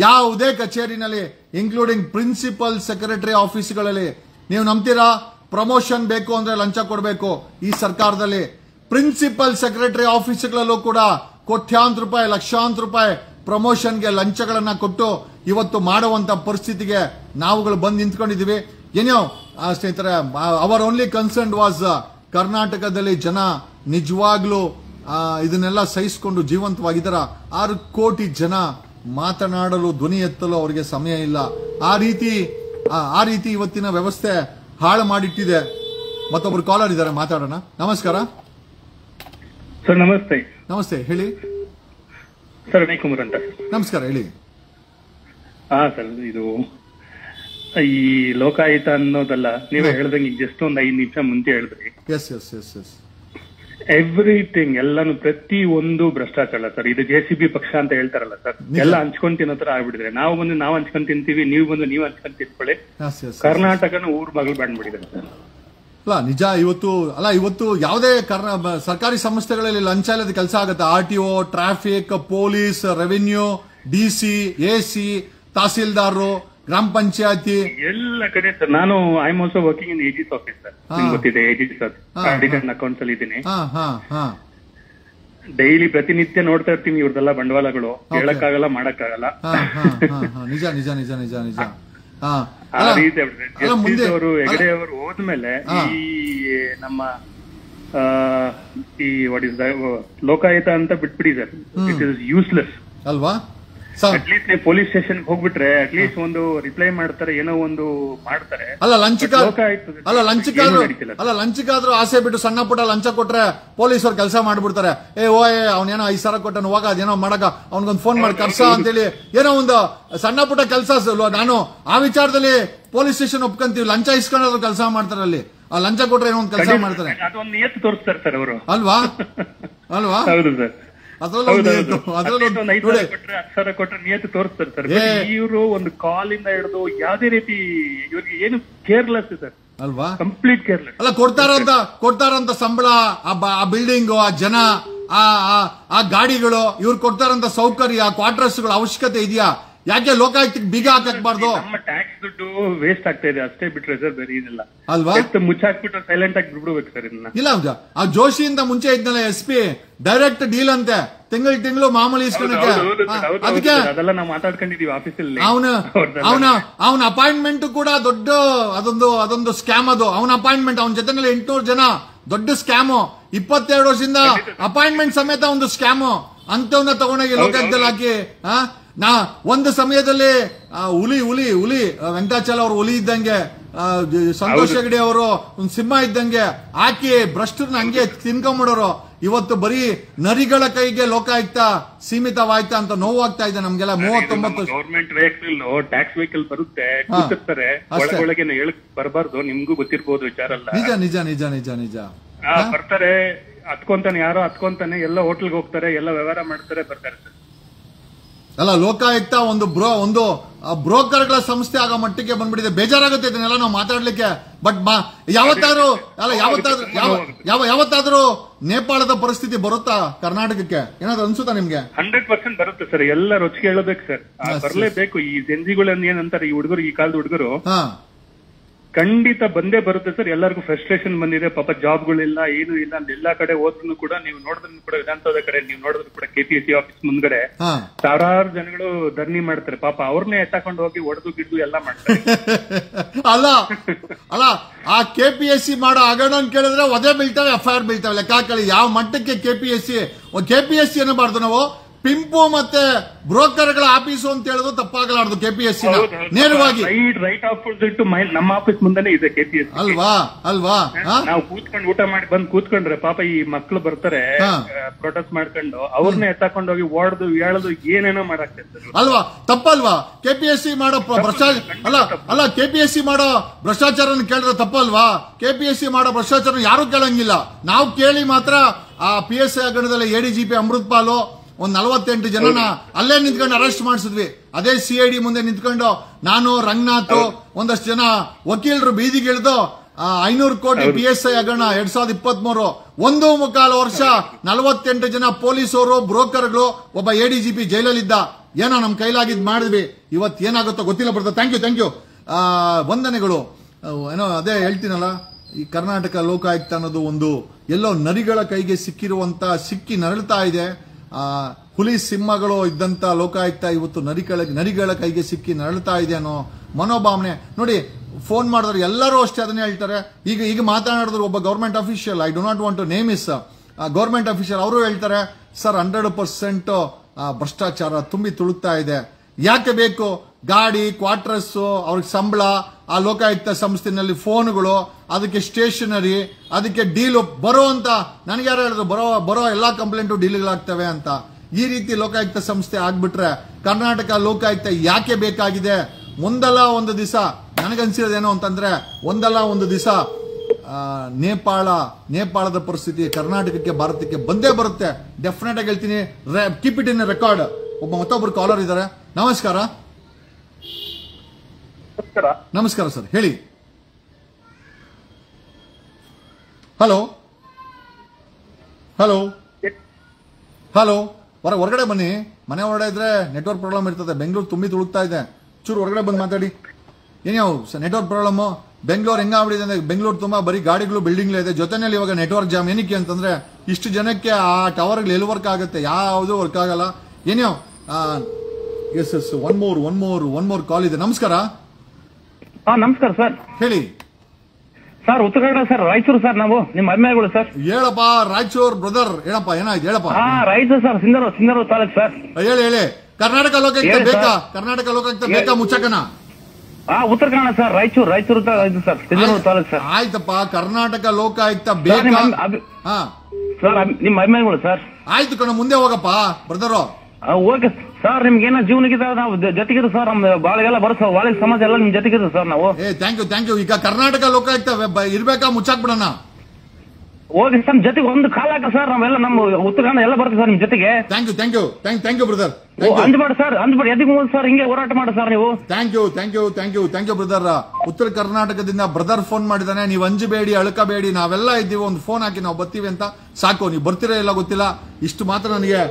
ಯಾವುದೇ ಕಚೇರಿನಲ್ಲಿ ಇನ್ಕ್ಲೂಡಿಂಗ್ ಪ್ರಿನ್ಸಿಪಲ್ ಸೆಕ್ರೆಟರಿ ಆಫೀಸ್ಗಳಲ್ಲಿ ನೀವು ನಂಬ್ತೀರಾ? ಪ್ರಮೋಷನ್ ಬೇಕು ಅಂದ್ರೆ ಲಂಚ ಕೊಡಬೇಕು. ಈ ಸರ್ಕಾರದಲ್ಲಿ ಪ್ರಿನ್ಸಿಪಲ್ ಸೆಕ್ರೆಟರಿ ಆಫೀಸ್ಗಳಲ್ಲೂ ಕೂಡ ಕೋಟ್ಯಾಂತರ ರೂಪಾಯಿ, ಲಕ್ಷಾಂತರ ರೂಪಾಯಿ ಪ್ರಮೋಷನ್ಗೆ ಲಂಚಗಳನ್ನ ಕೊಟ್ಟು ಇವತ್ತು ಮಾಡುವಂತ ಪರಿಸ್ಥಿತಿಗೆ ನಾವುಗಳು ಬಂದು ನಿಂತ್ಕೊಂಡಿದೀವಿ. ಏನೋ ಸ್ನೇಹಿತರೆ, ಅವರ್ ಓನ್ಲಿ ಕನ್ಸರ್ನ್ ವಾಸ್ ಕರ್ನಾಟಕದಲ್ಲಿ ಜನ ನಿಜವಾಗ್ಲೂ ಇದನ್ನೆಲ್ಲ ಸಹಿಸಿಕೊಂಡು ಜೀವಂತವಾಗಿದ್ದಾರ? 6 ಕೋಟಿ ಜನ ಮಾತನಾಡಲು ಧ್ವನಿ ಎತ್ತಲು ಅವರಿಗೆ ಸಮಯ ಇಲ್ಲ. ಆ ರೀತಿ ಇವತ್ತಿನ ವ್ಯವಸ್ಥೆ ಹಾಳು ಮಾಡಿಟ್ಟಿದೆ. ಮತ್ತೊಬ್ರು ಕಾಲರ್ ಇದ್ದಾರೆ, ಮಾತಾಡೋಣ. ನಮಸ್ಕಾರ ಸರ್. ನಮಸ್ತೆ. ನಮಸ್ತೆ, ಹೇಳಿ ಸರ್. ಅನಯ್ ಕುಮಾರ್ ಅಂತ. ನಮಸ್ಕಾರ, ಹೇಳಿ. ಸರ್, ಇದು ಈ ಲೋಕಾಯುತ ಅನ್ನೋದಲ್ಲ, ನೀವೇ ಹೇಳ್ದಂಗೆ ಈಗ ಜಸ್ಟ್ ಒಂದ್ 5 ನಿಮಿಷ ಮುಂಚೆ ಹೇಳಿದ್ರಿ. ಎಸ್ ಎವ್ರಿಥಿಂಗ್ ಎಲ್ಲಾನು ಪ್ರತಿ ಒಂದು ಭ್ರಷ್ಟಾಚಾರ ಸರ್. ಇದು JCB ಪಕ್ಷ ಅಂತ ಹೇಳ್ತಾರಲ್ಲ ಸರ್, ಎಲ್ಲ ಹಂಚ್ಕೊಂಡ್ ತಿನ್ನೋ ತರ ಆಗ್ಬಿಟ್ಟಿದ್ರೆ. ನಾವು ಬಂದು ನಾವು ಹಂಚ್ಕೊಂಡ್ ತಿಂತೀವಿ, ನೀವು ಬಂದು ನೀವು ಹಂಚ್ಕೊಂಡ್ ತಿನ್ಕೊಳ್ಳಿ. ಕರ್ನಾಟಕನ ಊರ್ ಮಗಳು ಮಾಡ್ಬಿಟ್ಟಿದ್ದಾರೆ ಸರ್. ಅಲ್ಲ ನಿಜ. ಇವತ್ತು ಯಾವುದೇ ಸರ್ಕಾರಿ ಸಂಸ್ಥೆಗಳಲ್ಲಿ ಲಂಚ ಇಲ್ಲದ ಕೆಲಸ ಆಗುತ್ತೆ. RTO, traffic, police, revenue, DC, AC, ತಹಸೀಲ್ದಾರರು, ಗ್ರಾಮ ಪಂಚಾಯತಿ ಎಲ್ಲ ಕಡೆ ಸರ್. ನಾನು I am also working in AG's office sir. ನಿಮ್ಗೆ ಗೊತ್ತಿದೆ AG's ಆಡಿಟ್ ಅಕೌಂಟ್ಸ್ ಅಲ್ಲಿ ಇದ್ದೀನಿ. ಡೈಲಿ ಪ್ರತಿನಿತ್ಯ ನೋಡ್ತಾ ಇರ್ತೀನಿ ಇವ್ರದೆಲ್ಲ ಬಂಡವಾಳಗಳು. ಹೇಳಕ್ಕಾಗಲ್ಲ, ಮಾಡಕ್ಕಾಗಲ್ಲ. ನಿಜ ನಿಜ ನಿಜ ನಿಜ ನಿಜ. ಆ ರೀತಿ ಜಸ್ಟಿಸ್ ಅವರು ಹೆಗಡೆ ಅವರು ಹೋದ್ಮೇಲೆ ಈ ನಮ್ಮ ಈ ವಾಟ್ ಇಸ್ ಲೋಕಾಯುತ ಅಂತ ಬಿಟ್ಬಿಡಿ ಸರ್. ಇಟ್ ಇಸ್ ಯೂಸ್ಲೆಸ್ ಅಲ್ವಾ? ಅಟ್ಲೀಸ್ಟ್ ನೀವು ಪೊಲೀಸ್ ಸ್ಟೇಷನ್ ಹೋಗ್ಬಿಟ್ರೆ ಅಟ್ಲೀಸ್ಟ್ ಒಂದು ರಿಪ್ಲೈ ಮಾಡ್ತಾರೆ, ಏನೋ ಒಂದು ಮಾಡ್ತಾರೆ. ಲಂಚಕ್ಕಾದ್ರೂ ಆಸೆ ಬಿಟ್ಟು ಸಣ್ಣ ಪುಟ್ಟ ಲಂಚ ಕೊಟ್ರೆ ಪೊಲೀಸರು ಕೆಲಸ ಮಾಡ್ಬಿಡ್ತಾರೆ. ಅವನೇನೋ 5,000 ಕೊಟ್ಟನು, ಹೋಗ ಅದೇನೋ ಮಾಡಕ ಅವ್ನಿಗೊಂದು ಫೋನ್ ಮಾಡಿ ಕರ್ಸ ಅಂತೇಳಿ ಏನೋ ಒಂದು ಸಣ್ಣ ಪುಟ್ಟ ಕೆಲಸ. ನಾನು ಆ ವಿಚಾರದಲ್ಲಿ ಪೊಲೀಸ್ ಸ್ಟೇಷನ್ ಒಪ್ಕೊಂತೀವಿ. ಲಂಚ ಇಸ್ಕೊಂಡ್ರು ಕೆಲಸ ಮಾಡ್ತಾರೆ ಅಲ್ಲಿ. ಆ ಲಂಚ ಕೊಟ್ರೆ ಏನೋ ಒಂದು ಕೆಲಸ ಮಾಡ್ತಾರೆ. ಅದೊಂದು ನಿಯತ್ತು ತೋರಿಸ್ತಾರೆ ಸರ್ ಅವರು, ಅಲ್ವಾ? ಹೌದು ಸರ್. ಕೊಟ್ರೆ 10,000 ಕೊಟ್ರೆ ನಿಯತ್ತು ತೋರಿಸ್ತಾರೆ ಸರ್. ಇವರು ಒಂದು ಕಾಲ್ ಇಂದ ಹಿಡಿದು ಯಾವ್ದೇ ರೀತಿ ಇವ್ರಿಗೆ ಏನು ಕೇರ್ಲೆಸ್ ಸರ್, ಅಲ್ವಾ? Complete careless. ಅಲ್ಲ, ಕೊಡ್ತಾರಂತ ಸಂಬಳ, ಆ ಬಿಲ್ಡಿಂಗು, ಆ ಜನ, ಆ ಗಾಡಿಗಳು, ಇವ್ರು ಕೊಡ್ತಾರಂತ ಸೌಕರ್ಯ, ಕ್ವಾರ್ಟರ್ಸ್ಗಳ ಅವಶ್ಯಕತೆ ಇದೆಯಾ? ಯಾಕೆ ಲೋಕಾಯುಕ್ತಕ್ಕೆ ಬೀಗ ಹಾಕಬಾರ್ದು? ನಮ್ಮ ಟ್ಯಾಕ್ಸ್ ದುಡ್ಡು ವೇಸ್ಟ್ ಆಗ್ತಾ ಇದೆ ಅಷ್ಟೇ ಬಿಟ್ರೆ ಸರ್ ಬೇರೆ ಏನಿಲ್ಲ, ಅಲ್ವಾ? ಮುಚ್ಚಾಕ್ಬಿಟ್ಟು ಸೈಲೆಂಟ್ ಆಗಿ ಬಿಡ್ಬಿಡ್ಬೇಕು ಸರ್ ಇದನ್ನ. ಇಲ್ಲ, ಆ ಜೋಶಿಯಿಂದ ಮುಂಚೆ ಇದ್ನಲ್ಲ SP, ಡೈರೆಕ್ಟ್ ಡೀಲ್ ಅಂತೆ, ತಿಂಗಳು ಮಾಮೂಲಿ ಇಸ್ಕೊಳಕ್ಕೆ. ಅದಕ್ಕೆ ಅದೆಲ್ಲ ನಾವು ಮಾತಾಡ್ಕೊಂಡಿದೀವಿ ಆಫೀಸಲ್ಲಿ. ಅವನ ಅಪಾಯಿಂಟ್ಮೆಂಟ್ ಕೂಡ ದೊಡ್ಡ ಅದೊಂದು ಸ್ಕ್ಯಾಮ್. ಅದು ಅವನ ಅಪಾಯಿಂಟ್ಮೆಂಟ್, ಅವನ ಜೊತೆನಲ್ಲಿ 800 ಜನ, ದೊಡ್ಡ ಸ್ಕ್ಯಾಮು. 22 ವರ್ಷದಿಂದ ಅಪಾಯಿಂಟ್ಮೆಂಟ್ ಸಮೇತ ಒಂದು ಸ್ಕ್ಯಾಮು. ಅಂತವನ್ನ ತಗೊಂಡೋಗಿ ಲೋಕಾಯುಕ್ತದಲ್ಲಿ ಹಾಕಿ ಒಂದು ಸಮಯದಲ್ಲಿ ಹುಲಿ ವೆಂಕಟಾಚಲ ಅವರು ಹುಲಿ ಇದ್ದಂಗೆ, ಸಂತೋಷ್ ಹೆಗಡೆ ಅವರು ಒಂದು ಸಿಂಹ ಇದ್ದಂಗೆ ಹಾಕಿ ಭ್ರಷ್ಟರನ್ನ ಹಂಗೆ ತಿನ್ಕೊಂಬಿಡೋರು. ಇವತ್ತು ಬರೀ ನರಿಗಳ ಕೈಗೆ ಲೋಕಾಯುಕ್ತ ಸೀಮಿತವಾಯ್ತಾ ಅಂತ ನೋವಾಗ್ತಾ ಇದೆ ನಮ್ಗೆಲ್ಲ. 39 ಗವರ್ಮೆಂಟ್ ವೆಹಿಕಲ್, ಟ್ಯಾಕ್ಸ್ ವೆಹಿಕಲ್ ಬರುತ್ತೆ, ಕೂತಿರ್ತಾರೆ ಒಳಗೊಳಗೆ ಹೇಳಕ್ ಬರಬಾರ್ದು. ನಿಮ್ಗೂ ಗೊತ್ತಿರ್ಬೋದು ವಿಚಾರ ಅಲ್ಲ. ನಿಜ ನಿಜ ನಿಜ ನಿಜ ನಿಜ. ಬರ್ತಾರೆ, ಹತ್ಕೊಂತಾನೆ, ಯಾರೋ ಹತ್ಕೊಂತಾನೆ, ಎಲ್ಲ ಹೋಟೆಲ್ಗೆ ಹೋಗ್ತಾರೆ, ಎಲ್ಲ ವ್ಯವಹಾರ ಮಾಡ್ತಾರೆ, ಬರ್ತಾರೆ ಸರ್. ಅಲ್ಲ, ಲೋಕಾಯುಕ್ತ ಒಂದು ಬ್ರೋಕರ್ಗಳ ಸಂಸ್ಥೆ ಆಗೋ ಮಟ್ಟಿಗೆ ಬಂದ್ಬಿಟ್ಟಿದೆ. ಬೇಜಾರಾಗುತ್ತೆ ಇದನ್ನೆಲ್ಲ ನಾವು ಮಾತಾಡ್ಲಿಕ್ಕೆ. ಬಟ್ ಯಾವತ್ತಾದ್ರೂ ನೇಪಾಳದ ಪರಿಸ್ಥಿತಿ ಬರುತ್ತಾ ಕರ್ನಾಟಕಕ್ಕೆ? ಏನಾದ್ರು ಅನ್ಸುತ್ತಾ ನಿಮ್ಗೆ? 100% ಬರುತ್ತೆ ಸರ್. ಎಲ್ಲ ರೊಚ್ಚಿಗೆ ಹೇಳಬೇಕು ಸರ್, ಬರ್ಲೇಬೇಕು. ಈ ಜೆನ್ಜಿಗಳು ಏನಂತಾರೆ, ಈ ಹುಡುಗರು, ಈ ಕಾಲದ ಹುಡುಗರು ಖಂಡಿತ ಬಂದೇ ಬರುತ್ತೆ ಸರ್. ಎಲ್ಲರಿಗೂ ಫ್ರಸ್ಟ್ರೇಷನ್ ಬಂದಿದೆ ಪಾಪ. ಜಾಬ್ಗಳಿಲ್ಲ, ಏನು ಇಲ್ಲ. ಎಲ್ಲಾ ಕಡೆ ಹೋದ್ರು ಕೂಡ, ನೀವು ನೋಡಿದ್ರು ಕೂಡ, ವಿಧಾನಸೌಧ ಕಡೆ ನೀವು ನೋಡಿದ್ರು ಕೂಡ, KPSC ಆಫೀಸ್ ಮುಂದ್ಗಡೆ ಸಾವಿರಾರು ಜನಗಳು ಧರಣಿ ಮಾಡ್ತಾರೆ ಪಾಪ. ಅವ್ರನ್ನೇ ಎತ್ತಾಕೊಂಡು ಹೋಗಿ ಹೊಡೆದು ಗಿಡ್ದು ಎಲ್ಲ ಮಾಡ್ತಾರೆ. ಅಲ್ಲ ಆ KPSC ಮಾಡೋ ಹಗರಣ ಕೇಳಿದ್ರೆ ಒದೆ ಬೀಳ್ತಾವೆ, FIR ಬೀಳ್ತಾವೆ. ಲೆಕ್ಕ ಹಾಕಿ ಯಾವ ಮಟ್ಟಕ್ಕೆ KPSC ಅನ್ನಬಾರ್ದು ನಾವು. ಪಿಂಪು ಮತ್ತೆ ಬ್ರೋಕರ್ಗಳ ಆಫೀಸು ಅಂತ ಹೇಳಿದ್ರು ತಪ್ಪಾಗಲಾರ್ದು. KPSC ನೇರವಾಗಿ ರೈಟ್ ಆಪೋಸಿಟ್ ನಮ್ಮ ಆಫೀಸ್ ಮುಂದೆನೆ ಇದೆ KPSC, ಅಲ್ವಾ? ನಾವು ಕೂತ್ಕೊಂಡು ಊಟ ಮಾಡಿ ಬಂದು ಕೂತ್ಕೊಂಡ್ರೆ ಪಾಪ ಈ ಮಕ್ಳು ಬರ್ತಾರೆ ಪ್ರೊಟೆಸ್ಟ್ ಮಾಡ್ಕೊಂಡು, ಅವ್ರನ್ನ ಎತ್ತಾಕೊಂಡು ಹೋಗಿ ಓಡದು ಹೇಳದು ಏನೇನೋ ಮಾಡಾಕ್ತಾರೆ ಅಲ್ವಾ? ತಪ್ಪಲ್ವಾ? KPSC ಮಾಡೋ KPSC ಮಾಡೋ ಭ್ರಷ್ಟಾಚಾರ ಕೇಳಿದ್ರೆ ತಪ್ಪಲ್ವಾ? KPSC ಮಾಡೋ ಭ್ರಷ್ಟಾಚಾರ ಯಾರು ಕೇಳಂಗಿಲ್ಲ. ನಾವು ಕೇಳಿ ಮಾತ್ರ. ಆ PSI ಹಗರಣದಲ್ಲಿ ADGP ಅಮೃತ್ಪಾಲು ಒಂದ್ 48 ಜನನ ಅಲ್ಲೇ ನಿಂತ್ಕೊಂಡು ಅರೆಸ್ಟ್ ಮಾಡಿಸಿದ್ವಿ. ಅದೇ CID ಮುಂದೆ ನಿಂತ್ಕೊಂಡು ನಾನು, ರಂಗನಾಥ್, ಒಂದಷ್ಟು ಜನ ವಕೀಲರು ಬೀದಿಗೆ ಇಳಿದು 500 ಕೋಟಿ PSI ಹಗರಣ 2023, 1.25 ವರ್ಷ 48 ಜನ ಪೊಲೀಸರು, ಬ್ರೋಕರ್ಗಳು, ಒಬ್ಬ ADGP ಜೈಲಲ್ಲಿದ್ದ. ಏನೋ ನಮ್ ಕೈಲಾಗಿದ್ ಮಾಡಿದ್ವಿ. ಇವತ್ತು ಏನಾಗುತ್ತೋ ಗೊತ್ತಿಲ್ಲ. ಬರ್ತದೆ. Thank you. ವಂದನೆಗಳು. ಏನೋ ಅದೇ ಹೇಳ್ತೀನಲ್ಲ, ಈ ಕರ್ನಾಟಕ ಲೋಕಾಯುಕ್ತ ಅನ್ನೋದು ಒಂದು ಎಲ್ಲೋ ನರಿಗಳ ಕೈಗೆ ಸಿಕ್ಕಿ ನರಳ್ತಾ ಇದೆ. ಹುಲಿ ಸಿಂಹಗಳು ಇದ್ದಂತ ಲೋಕಾಯುಕ್ತ ಇವತ್ತು ನರಿಗಳ ಕೈಗೆ ಸಿಕ್ಕಿ ನರಳ್ತಾ ಇದೆ ಅನ್ನೋ ಮನೋಭಾವನೆ ನೋಡಿ. ಫೋನ್ ಮಾಡಿದ್ರು ಎಲ್ಲರೂ ಅಷ್ಟೇ ಅದನ್ನೇ ಹೇಳ್ತಾರೆ. ಈಗ ಮಾತನಾಡಿದ್ರು ಒಬ್ಬ government official, I do not want to name is government official, ಅವರು ಹೇಳ್ತಾರೆ ಸರ್ 100% ಭ್ರಷ್ಟಾಚಾರ ತುಂಬಿ ತುಳುಕ್ತಾ ಇದೆ. ಯಾಕೆ ಬೇಕು? ಗಾಡಿ, ಕ್ವಾರ್ಟರ್ಸ್, ಅವ್ರಿಗೆ ಸಂಬಳ, ಆ ಲೋಕಾಯುಕ್ತ ಸಂಸ್ಥೆನಲ್ಲಿ ಫೋನ್ಗಳು, ಅದಕ್ಕೆ ಸ್ಟೇಷನರಿ, ಅದಕ್ಕೆ ಡೀಲು ಬರೋ ಅಂತ ನನಗೆ ಯಾರು ಹೇಳಿದ್ರು ಬರೋ ಎಲ್ಲಾ ಕಂಪ್ಲೇಂಟು ಡೀಲ್ಗಳಾಗ್ತವೆ ಅಂತ. ಈ ರೀತಿ ಲೋಕಾಯುಕ್ತ ಸಂಸ್ಥೆ ಆಗ್ಬಿಟ್ರೆ ಕರ್ನಾಟಕ ಲೋಕಾಯುಕ್ತ ಯಾಕೆ ಬೇಕಾಗಿದೆ? ಒಂದಲ್ಲ ಒಂದು ದಿವಸ ನನಗನ್ಸಿರೋದೇನೋ ಅಂತಂದ್ರೆ ಒಂದಲ್ಲ ಒಂದು ದಿವಸ ನೇಪಾಳದ ಪರಿಸ್ಥಿತಿ ಕರ್ನಾಟಕಕ್ಕೆ, ಭಾರತಕ್ಕೆ ಬಂದೇ ಬರುತ್ತೆ. ಡೆಫಿನೆಟ್ ಆಗಿ ಹೇಳ್ತೀನಿ. Keep it in record. ಮತ್ತೊಬ್ರು ಕಾಲರ್ ಇದ್ದಾರೆ. ನಮಸ್ಕಾರ. ನಮಸ್ಕಾರ ಸರ್, ಹೇಳಿ. ಹಲೋ ಹಲೋ ಹಲೋ ಹೊರಗಡೆ ಬನ್ನಿ. ಮನೆ ಹೊರಗಡೆ ಇದ್ರೆ ನೆಟ್ವರ್ಕ್ ಪ್ರಾಬ್ಲಮ್ ಇರ್ತದೆ. ಬೆಂಗಳೂರು ತುಂಬಿ ತುಳುಕ್ತಾ ಇದೆ. ಚೂರು ಹೊರಗಡೆ ಬಂದು ಮಾತಾಡಿ. ಏನ್ಯಾವ ನೆಟ್ವರ್ಕ್ ಪ್ರಾಬ್ಲಮ್? ಬೆಂಗಳೂರು ಹೆಂಗಾಗ್ಬಿಟ್ಟಿದೆ ಅಂದ್ರೆ ಬೆಂಗಳೂರು ತುಂಬಾ ಬರೀ ಗಾಡಿಗಳು, ಬಿಲ್ಡಿಂಗ್ಗಳು ಇದೆ. ಜೊತೆನಲ್ಲಿ ಇವಾಗ ನೆಟ್ವರ್ಕ್ ಜಾಮ್. ಏನಕ್ಕೆ ಅಂತಂದ್ರೆ ಇಷ್ಟು ಜನಕ್ಕೆ ಆ ಟವರ್ಗಳು ಎಲ್ಲಿ ವರ್ಕ್ ಆಗುತ್ತೆ? ಯಾವುದು ವರ್ಕ್ ಆಗಲ್ಲ. ಏನ್ಯಾವ ಎಸ್ ಎಸ್ ಒನ್ ಮೋರ್ ಕಾಲ್ ಇದೆ. ನಮಸ್ಕಾರ. ನಮಸ್ಕಾರ ಸರ್, ಹೇಳಿ sir. Uttara Kannada sir, Raichur sir. ನಾವು ನಿಮ್ಮ ಅಭಿಮಾನಿಗಳು ಸರ್. ಹೇಳಪ್ಪ ರಾಯಚೂರ್ ಬ್ರದರ್, ಹೇಳಪ್ಪ ಏನಾಯ್ತು ಹೇಳಪ್ಪ. Raichur sir, Sindhanur taluk sir. ಹೇಳಿ. ಕರ್ನಾಟಕ ಲೋಕಾಯುಕ್ತ ಬೇಕಾ? ಕರ್ನಾಟಕ ಲೋಕಾಯುಕ್ತ ಬೇಕಾ ಮುಚ್ಚಕನ? Uttara Kannada sir, Raichur sir, Sindhanur taluk sir. ಆಯ್ತಪ್ಪ, ಕರ್ನಾಟಕ ಲೋಕಾಯುಕ್ತ ಬೇಕಾ? ಸರ್ ನಿಮ್ಮ ಅಭಿಮಾನಿಗಳು ಸರ್. ಆಯ್ತು ಕಣ, ಮುಂದೆ ಹೋಗಪ್ಪ ಬ್ರದರ್. Okay sir. ನಿಮ್ಗೆ ಏನೋ ಜೀವನಕ್ಕಿದ ನಾವು ಜೊತೆಗಿದ್ದು ಸರ್. ನಮ್ ಬಾಳೆಗೆಲ್ಲ ಬರೋ ಬಾಳೆ ಸಮಾಜ ಎಲ್ಲ ನಿಮ್ ಜೊತೆಗಿದ್ದು ಸರ್ ನಾವು. Thank you. ಈಗ ಕರ್ನಾಟಕ ಲೋಕಾಯುಕ್ತ ಇರ್ಬೇಕಾ ಮುಚ್ಚಾಕ್ಬಿಡೋಣ? ಓಕೆ ಸರ್, ಜೊತೆಗೆ ಒಂದು ಕಾಲ ಹಾಕ ಸರ್. ನಾವೆಲ್ಲ ನಮ್ಮ ಉತ್ತರ ಕನ್ನಡ ಎಲ್ಲ ಬರುತ್ತೆ ಸರ್ ನಿಮ್ ಜೊತೆಗೆ. Thank you brother. ಅಂದ್ಬೇಡಿ ಸರ್, ಎದಿಗೆ ಸರ್, ಹಿಂಗೆ ಹೋರಾಟ ಮಾಡಿ ಸರ್ ನೀವು. Thank you brother. ಉತ್ತರ ಕರ್ನಾಟಕದಿಂದ ಬ್ರದರ್ ಫೋನ್ ಮಾಡಿದಾನೆ. ನೀವು ಅಂಜಬೇಡಿ, ಅಳಕಬೇಡಿ, ನಾವೆಲ್ಲ ಇದ್ದೀವಿ. ಒಂದು ಫೋನ್ ಹಾಕಿ ನಾವು ಬರ್ತೀವಿ ಅಂತ ಸಾಕು. ನೀವು ಬರ್ತೀರಾ ಇಲ್ಲ ಗೊತ್ತಿಲ್ಲ. ಇಷ್ಟು ಮಾತ್ರ ನನಗೆ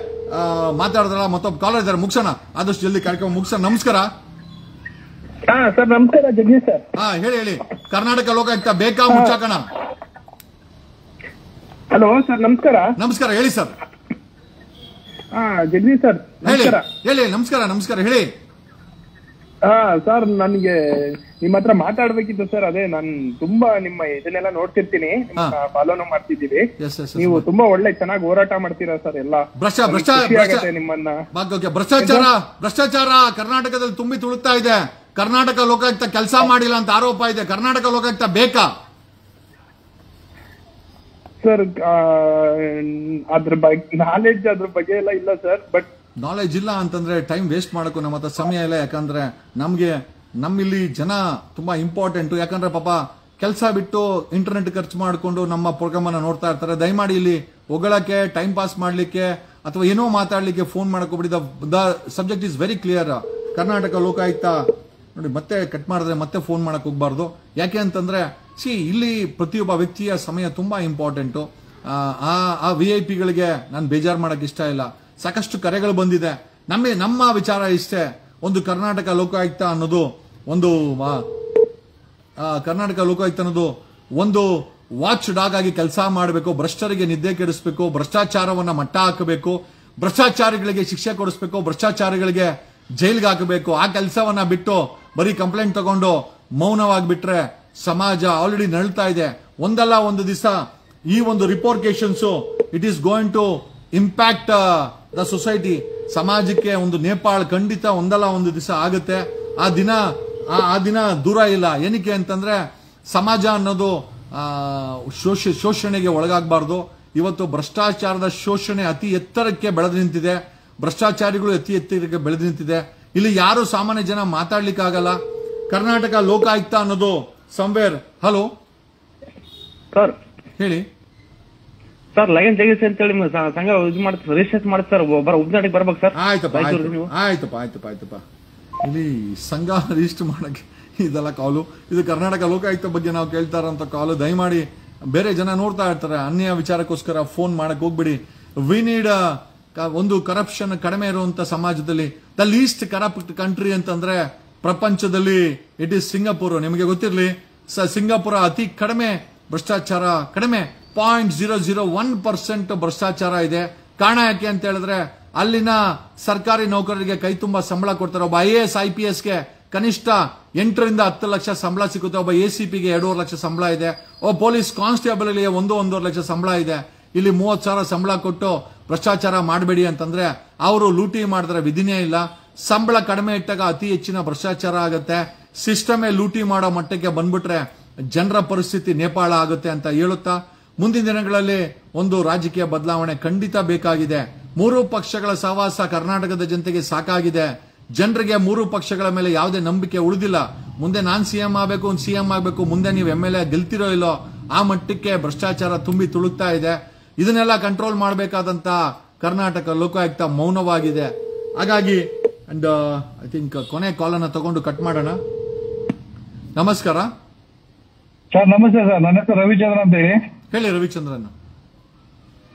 ಮಾತಾಡಿದ್ರಲ್ಲ. ಮತ್ತೊಬ್ಬ ಕಾಲರ್ ಇದ್ದಾರೆ, ಮುಗಿಸೋಣ ಆದಷ್ಟು ಜಲ್ದಿ ಕಾರ್ಯಕ್ರಮ ಮುಗಿಸೋಣ. ನಮಸ್ಕಾರ ಸರ್. ನಮಸ್ಕಾರ ಜಗದೀಶ್ ಸರ್. ಹೇಳಿ. ಕರ್ನಾಟಕ ಲೋಕಾಯುಕ್ತ ಬೇಕಾ ಮುಚ್ಚಾಕಣ? ಹಲೋ ಸರ್, ನಮಸ್ಕಾರ. ಹೇಳಿ ಸರ್. ಜಗದೀಶ್ ಸರ್, ಹೇಳಿ. ನಮಸ್ಕಾರ ಹೇಳಿ. ಸರ್, ನನ್ಗೆ ನಿಮ್ಮ ಹತ್ರ ಮಾತಾಡ್ಬೇಕಿತ್ತು ಸರ್. ಅದೇ ನಾನು ತುಂಬಾ ನಿಮ್ಮ ಇದನ್ನೆಲ್ಲ ನೋಡ್ತಿರ್ತೀನಿ, ಫಾಲೋನು ಮಾಡ್ತಿದ್ದೀವಿ. ನೀವು ತುಂಬಾ ಚೆನ್ನಾಗಿ ಹೋರಾಟ ಮಾಡ್ತೀರಾ ಸರ್. ಎಲ್ಲ ನಿಮ್ಮನ್ನ ಭ್ರಷ್ಟಾಚಾರ ಕರ್ನಾಟಕದಲ್ಲಿ ತುಂಬಿ ತುಳುಕ್ತಾ ಇದೆ. ಕರ್ನಾಟಕ ಲೋಕಾಯುಕ್ತ ಕೆಲಸ ಮಾಡಿಲ್ಲ ಅಂತ ಆರೋಪ ಇದೆ. ಕರ್ನಾಟಕ ಲೋಕಾಯುಕ್ತ ಬೇಕಾ ಸರ್? ಅದ್ರ ಬಗ್ಗೆ ಎಲ್ಲ ಇಲ್ಲ ಸರ್. ಬಟ್ ನಾಲೆಜ್ ಇಲ್ಲ ಅಂತಂದ್ರೆ ಟೈಮ್ ವೇಸ್ಟ್ ಮಾಡಕ್ಕೂ ನಮ್ಮ ಹತ್ರ ಸಮಯ ಇಲ್ಲ. ಯಾಕಂದ್ರೆ ನಮ್ಮಿಲ್ಲಿ ಜನ ತುಂಬಾ ಇಂಪಾರ್ಟೆಂಟ್. ಯಾಕಂದ್ರೆ ಪಾಪ ಕೆಲಸ ಬಿಟ್ಟು ಇಂಟರ್ನೆಟ್ ಖರ್ಚು ಮಾಡಿಕೊಂಡು ನಮ್ಮ ಪ್ರೋಗ್ರಾಮ್ ಅನ್ನ ನೋಡ್ತಾ ಇರ್ತಾರೆ. ದಯಮಾಡಿ ಇಲ್ಲಿ ಹೊಗಳಕ್ಕೆ, ಟೈಮ್ ಪಾಸ್ ಮಾಡ್ಲಿಕ್ಕೆ ಅಥವಾ ಏನೋ ಮಾತಾಡ್ಲಿಕ್ಕೆ ಫೋನ್ ಮಾಡಕೋಬಿಡಿ. The subject is very clear. Karnataka Lokayukta ನೋಡಿ, ಮತ್ತೆ ಕಟ್ ಮಾಡಿದ್ರೆ ಮತ್ತೆ ಫೋನ್ ಮಾಡಕ್ ಹೋಗ್ಬಾರ್ದು. ಯಾಕೆ ಅಂತಂದ್ರೆ ಇಲ್ಲಿ ಪ್ರತಿಯೊಬ್ಬ ವ್ಯಕ್ತಿಯ ಸಮಯ ತುಂಬಾ ಇಂಪಾರ್ಟೆಂಟು. ಆ VIP ಗಳಿಗೆ ನಾನು ಬೇಜಾರು ಮಾಡಕ್ ಇಷ್ಟ ಇಲ್ಲ. ಸಾಕಷ್ಟು ಕರೆಗಳು ಬಂದಿದೆ. ನಮ್ಮ ವಿಚಾರ ಇಷ್ಟೇ. ಒಂದು ಕರ್ನಾಟಕ ಲೋಕಾಯುಕ್ತ ಅನ್ನೋದು ಒಂದು ವಾಚ್ ಡಾಗ್ ಆಗಿ ಕೆಲಸ ಮಾಡಬೇಕು. ಭ್ರಷ್ಟರಿಗೆ ನಿದ್ದೆ ಕೆಡಿಸಬೇಕು, ಭ್ರಷ್ಟಾಚಾರವನ್ನ ಮಟ್ಟ ಹಾಕಬೇಕು, ಭ್ರಷ್ಟಾಚಾರಿಗಳಿಗೆ ಶಿಕ್ಷೆ ಕೊಡಿಸಬೇಕು, ಭ್ರಷ್ಟಾಚಾರಿಗಳಿಗೆ ಜೈಲ್ಗೆ ಹಾಕಬೇಕು. ಆ ಕೆಲಸವನ್ನ ಬಿಟ್ಟು ಬರೀ ಕಂಪ್ಲೇಂಟ್ ತಗೊಂಡು ಮೌನವಾಗಿಬಿಟ್ರೆ ಸಮಾಜ ಆಲ್ರೆಡಿ ನಳ್ತಾ ಇದೆ. ಒಂದಲ್ಲ ಒಂದು ದಿವಸ ಈ ಒಂದು reportations it is going to impact the society. ಸಮಾಜಕ್ಕೆ ಒಂದು ನೇಪಾಳ ಖಂಡಿತ ಒಂದಲ್ಲ ಒಂದು ದಿವಸ ಆಗುತ್ತೆ. ಆ ದಿನ ದೂರ ಇಲ್ಲ. ಏನಕ್ಕೆ ಅಂತಂದ್ರೆ ಸಮಾಜ ಅನ್ನೋದು ಶೋಷಣೆಗೆ ಒಳಗಾಗಬಾರ್ದು. ಇವತ್ತು ಭ್ರಷ್ಟಾಚಾರದ ಶೋಷಣೆ ಅತಿ ಎತ್ತರಕ್ಕೆ ಬೆಳೆದು ನಿಂತಿದೆ. ಭ್ರಷ್ಟಾಚಾರಿಗಳು ಅತಿ ಎತ್ತರಕ್ಕೆ ಬೆಳೆದು ನಿಂತಿದೆ. ಇಲ್ಲಿ ಯಾರು ಸಾಮಾನ್ಯ ಜನ ಮಾತಾಡ್ಲಿಕ್ಕೆ ಆಗಲ್ಲ. ಕರ್ನಾಟಕ ಲೋಕಾಯುಕ್ತ ಅನ್ನೋದು ಸಂವೇರ್. ಹಲೋ ಸರ್, ಹೇಳಿ ಸರ್. ಲಗನ್ ಜಗದೀಶ್ ಅಂತೇಳಿ ಸಂಘ ಇದು ಮಾಡ್ತಾರೆ, ರಿಜಿಸ್ಟ್ರೇಷನ್ ಮಾಡ್ತಾರೆ ಸರ್. ಉದ್ಘಾಟನೆಗೆ ಬರ್ಬೇಕು ಸರ್. ಆಯ್ತಪ್ಪ. ಇಲ್ಲಿ ಸಂಘ ರಿಜಿಸ್ಟರ್ ಮಾಡಕ್ಕೆ ಇದೆಲ್ಲ ಕಾಲು. ಇದು ಕರ್ನಾಟಕ ಲೋಕಾಯುಕ್ತ ಬಗ್ಗೆ ನಾವು ಕೇಳ್ತಾ ಇರೋಂಥ ಕಾಲು. ದಯಮಾಡಿ ಬೇರೆ ಜನ ನೋಡ್ತಾ ಇರ್ತಾರೆ, ಅನ್ಯ ವಿಚಾರಕ್ಕೋಸ್ಕರ ಫೋನ್ ಮಾಡಕ್ ಹೋಗ್ಬಿಡಿ. ವಿ ನೀಡ್ ಒಂದು ಕರಪ್ಷನ್ ಕಡಿಮೆ ಇರುವಂತ ಸಮಾಜದಲ್ಲಿ ದ ಲೀಸ್ಟ್ ಕರಪ್ಟ್ ಕಂಟ್ರಿ ಅಂತಂದ್ರೆ ಪ್ರಪಂಚದಲ್ಲಿ ಇಟ್ ಈಸ್ ಸಿಂಗಾಪುರ್. ನಿಮಗೆ ಗೊತ್ತಿರಲಿ, ಸಿಂಗಾಪುರ ಅತಿ ಕಡಿಮೆ ಭ್ರಷ್ಟಾಚಾರ, ಕಡಿಮೆ 0.001% ಭ್ರಷ್ಟಾಚಾರ ಇದೆ. ಕಾರಣ ಯಾಕೆ ಅಂತ ಹೇಳಿದ್ರೆ ಅಲ್ಲಿನ ಸರ್ಕಾರಿ ನೌಕರರಿಗೆ ಕೈ ತುಂಬಾ ಸಂಬಳ ಕೊಡ್ತಾರೆ. ಒಬ್ಬ IAS IPSಗೆ ಕನಿಷ್ಠ 8 ರಿಂದ 10 ಲಕ್ಷ ಸಂಬಳ ಸಿಗುತ್ತೆ. ಒಬ್ಬ ACPಗೆ 2.5 ಲಕ್ಷ ಸಂಬಳ ಇದೆ. ಒಬ್ಬ ಪೊಲೀಸ್ ಕಾನ್ಸ್ಟೇಬಲ್ 1.5 ಲಕ್ಷ ಸಂಬಳ ಇದೆ. ಇಲ್ಲಿ 30,000 ಸಂಬಳ ಕೊಟ್ಟು ಭ್ರಷ್ಟಾಚಾರ ಮಾಡಬೇಡಿ ಅಂತಂದ್ರೆ ಅವರು ಲೂಟಿ ಮಾಡಿದ್ರೆ ವಿಧಿನೇ ಇಲ್ಲ. ಸಂಬಳ ಕಡಿಮೆ ಇಟ್ಟಾಗ ಅತಿ ಹೆಚ್ಚಿನ ಭ್ರಷ್ಟಾಚಾರ ಆಗುತ್ತೆ. ಸಿಸ್ಟಮೇ ಲೂಟಿ ಮಾಡೋ ಮಟ್ಟಕ್ಕೆ ಬಂದ್ಬಿಟ್ರೆ ಜನರ ಪರಿಸ್ಥಿತಿ ನೇಪಾಳ ಆಗುತ್ತೆ ಅಂತ ಹೇಳುತ್ತಾ, ಮುಂದಿನ ದಿನಗಳಲ್ಲಿ ಒಂದು ರಾಜಕೀಯ ಬದಲಾವಣೆ ಖಂಡಿತ ಬೇಕಾಗಿದೆ. ಮೂರು ಪಕ್ಷಗಳ ಸಹವಾಸ ಕರ್ನಾಟಕದ ಜನತೆಗೆ ಸಾಕಾಗಿದೆ. ಜನರಿಗೆ ಮೂರು ಪಕ್ಷಗಳ ಮೇಲೆ ಯಾವುದೇ ನಂಬಿಕೆ ಉಳಿದಿಲ್ಲ. ಮುಂದೆ ನಾನ್ ಸಿಎಂ ಆಗಬೇಕು, ಸಿಎಂ ಆಗಬೇಕು, ಮುಂದೆ ನೀವು MLA ಗೆಲ್ತಿರೋ ಇಲ್ಲೋ ಆ ಮಟ್ಟಕ್ಕೆ ಭ್ರಷ್ಟಾಚಾರ ತುಂಬಿ ತುಳುಕ್ತಾ ಇದೆ. ಇದನ್ನೆಲ್ಲ ಕಂಟ್ರೋಲ್ ಮಾಡಬೇಕಾದಂತ ಕರ್ನಾಟಕ ಲೋಕಾಯುಕ್ತ ಮೌನವಾಗಿದೆ. ಹಾಗಾಗಿ ಅಂಡ್ ಐ ಥಿಂಕ್ ಕೊನೆ ಕಾಲನ್ನ ತಗೊಂಡು ಕಟ್ ಮಾಡೋಣ. ನಮಸ್ಕಾರ ಸರ್. ನಮಸ್ತೆ ಸರ್, ನನ್ನ ಹೆಸರು ರವಿಚಂದ್ರ ಅಂತ ಹೇಳಿ. ಹೇಳಿ ರವಿಚಂದ್ರನ್.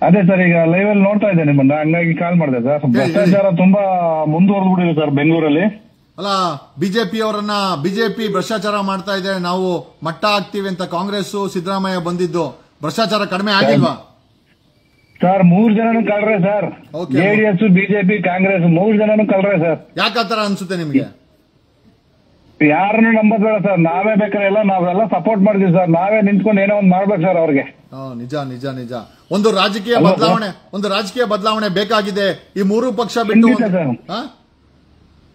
ಅದೇ ಸರ್, ಈಗ ಲೈವ್ ಅಲ್ಲಿ ನೋಡ್ತಾ ಇದ್ದೆ ನಿಮ್ಮನ್ನ, ಹಂಗಾಗಿ ಕಾಲ್ ಮಾಡಿದೆ ಸರ್. ಭ್ರಷ್ಟಾಚಾರ ತುಂಬಾ ಮುಂದುವರೆದ್ಬಿಟ್ಟಿದೆ ಸರ್ ಬೆಂಗಳೂರಲ್ಲಿ. ಅಲ್ಲ, ಬಿಜೆಪಿ ಭ್ರಷ್ಟಾಚಾರ ಮಾಡ್ತಾ ಇದೆ, ನಾವು ಮಟ್ಟ ಹಾಕ್ತೀವಿ ಅಂತ ಕಾಂಗ್ರೆಸ್ ಸಿದ್ದರಾಮಯ್ಯ ಬಂದಿದ್ದು, ಭ್ರಷ್ಟಾಚಾರ ಕಡಿಮೆ ಆಗಿಲ್ವಾ ಸರ್? 3 ಜನನು ಕಳ್ರೆ ಸರ್. JDS, ಬಿಜೆಪಿ, ಕಾಂಗ್ರೆಸ್ 3 ಜನನು ಕಳ್ರೆ ಸರ್. ಯಾಕತರ ಅನ್ಸುತ್ತೆ ನಿಮ್ಗೆ? ಯಾರನ್ನು ನಂಬದ್ ಬೇಡ ಸರ್, ನಾವೇ ಬೇಕಾದ್ರೆ ಎಲ್ಲ ನಾವೆಲ್ಲ ಸಪೋರ್ಟ್ ಮಾಡ್ತೀವಿ ಸರ್. ನಾವೇ ನಿಂತ್ಕೊಂಡು ಏನೋ ಒಂದ್ ಮಾಡ್ಬೇಕು ಸರ್ ಅವ್ರಿಗೆ. ನಿಜ. ಒಂದು ರಾಜಕೀಯ ಬದಲಾವಣೆ ಬೇಕಾಗಿದೆ. ಈ ಮೂರು ಪಕ್ಷ ಬಿಟ್ಟು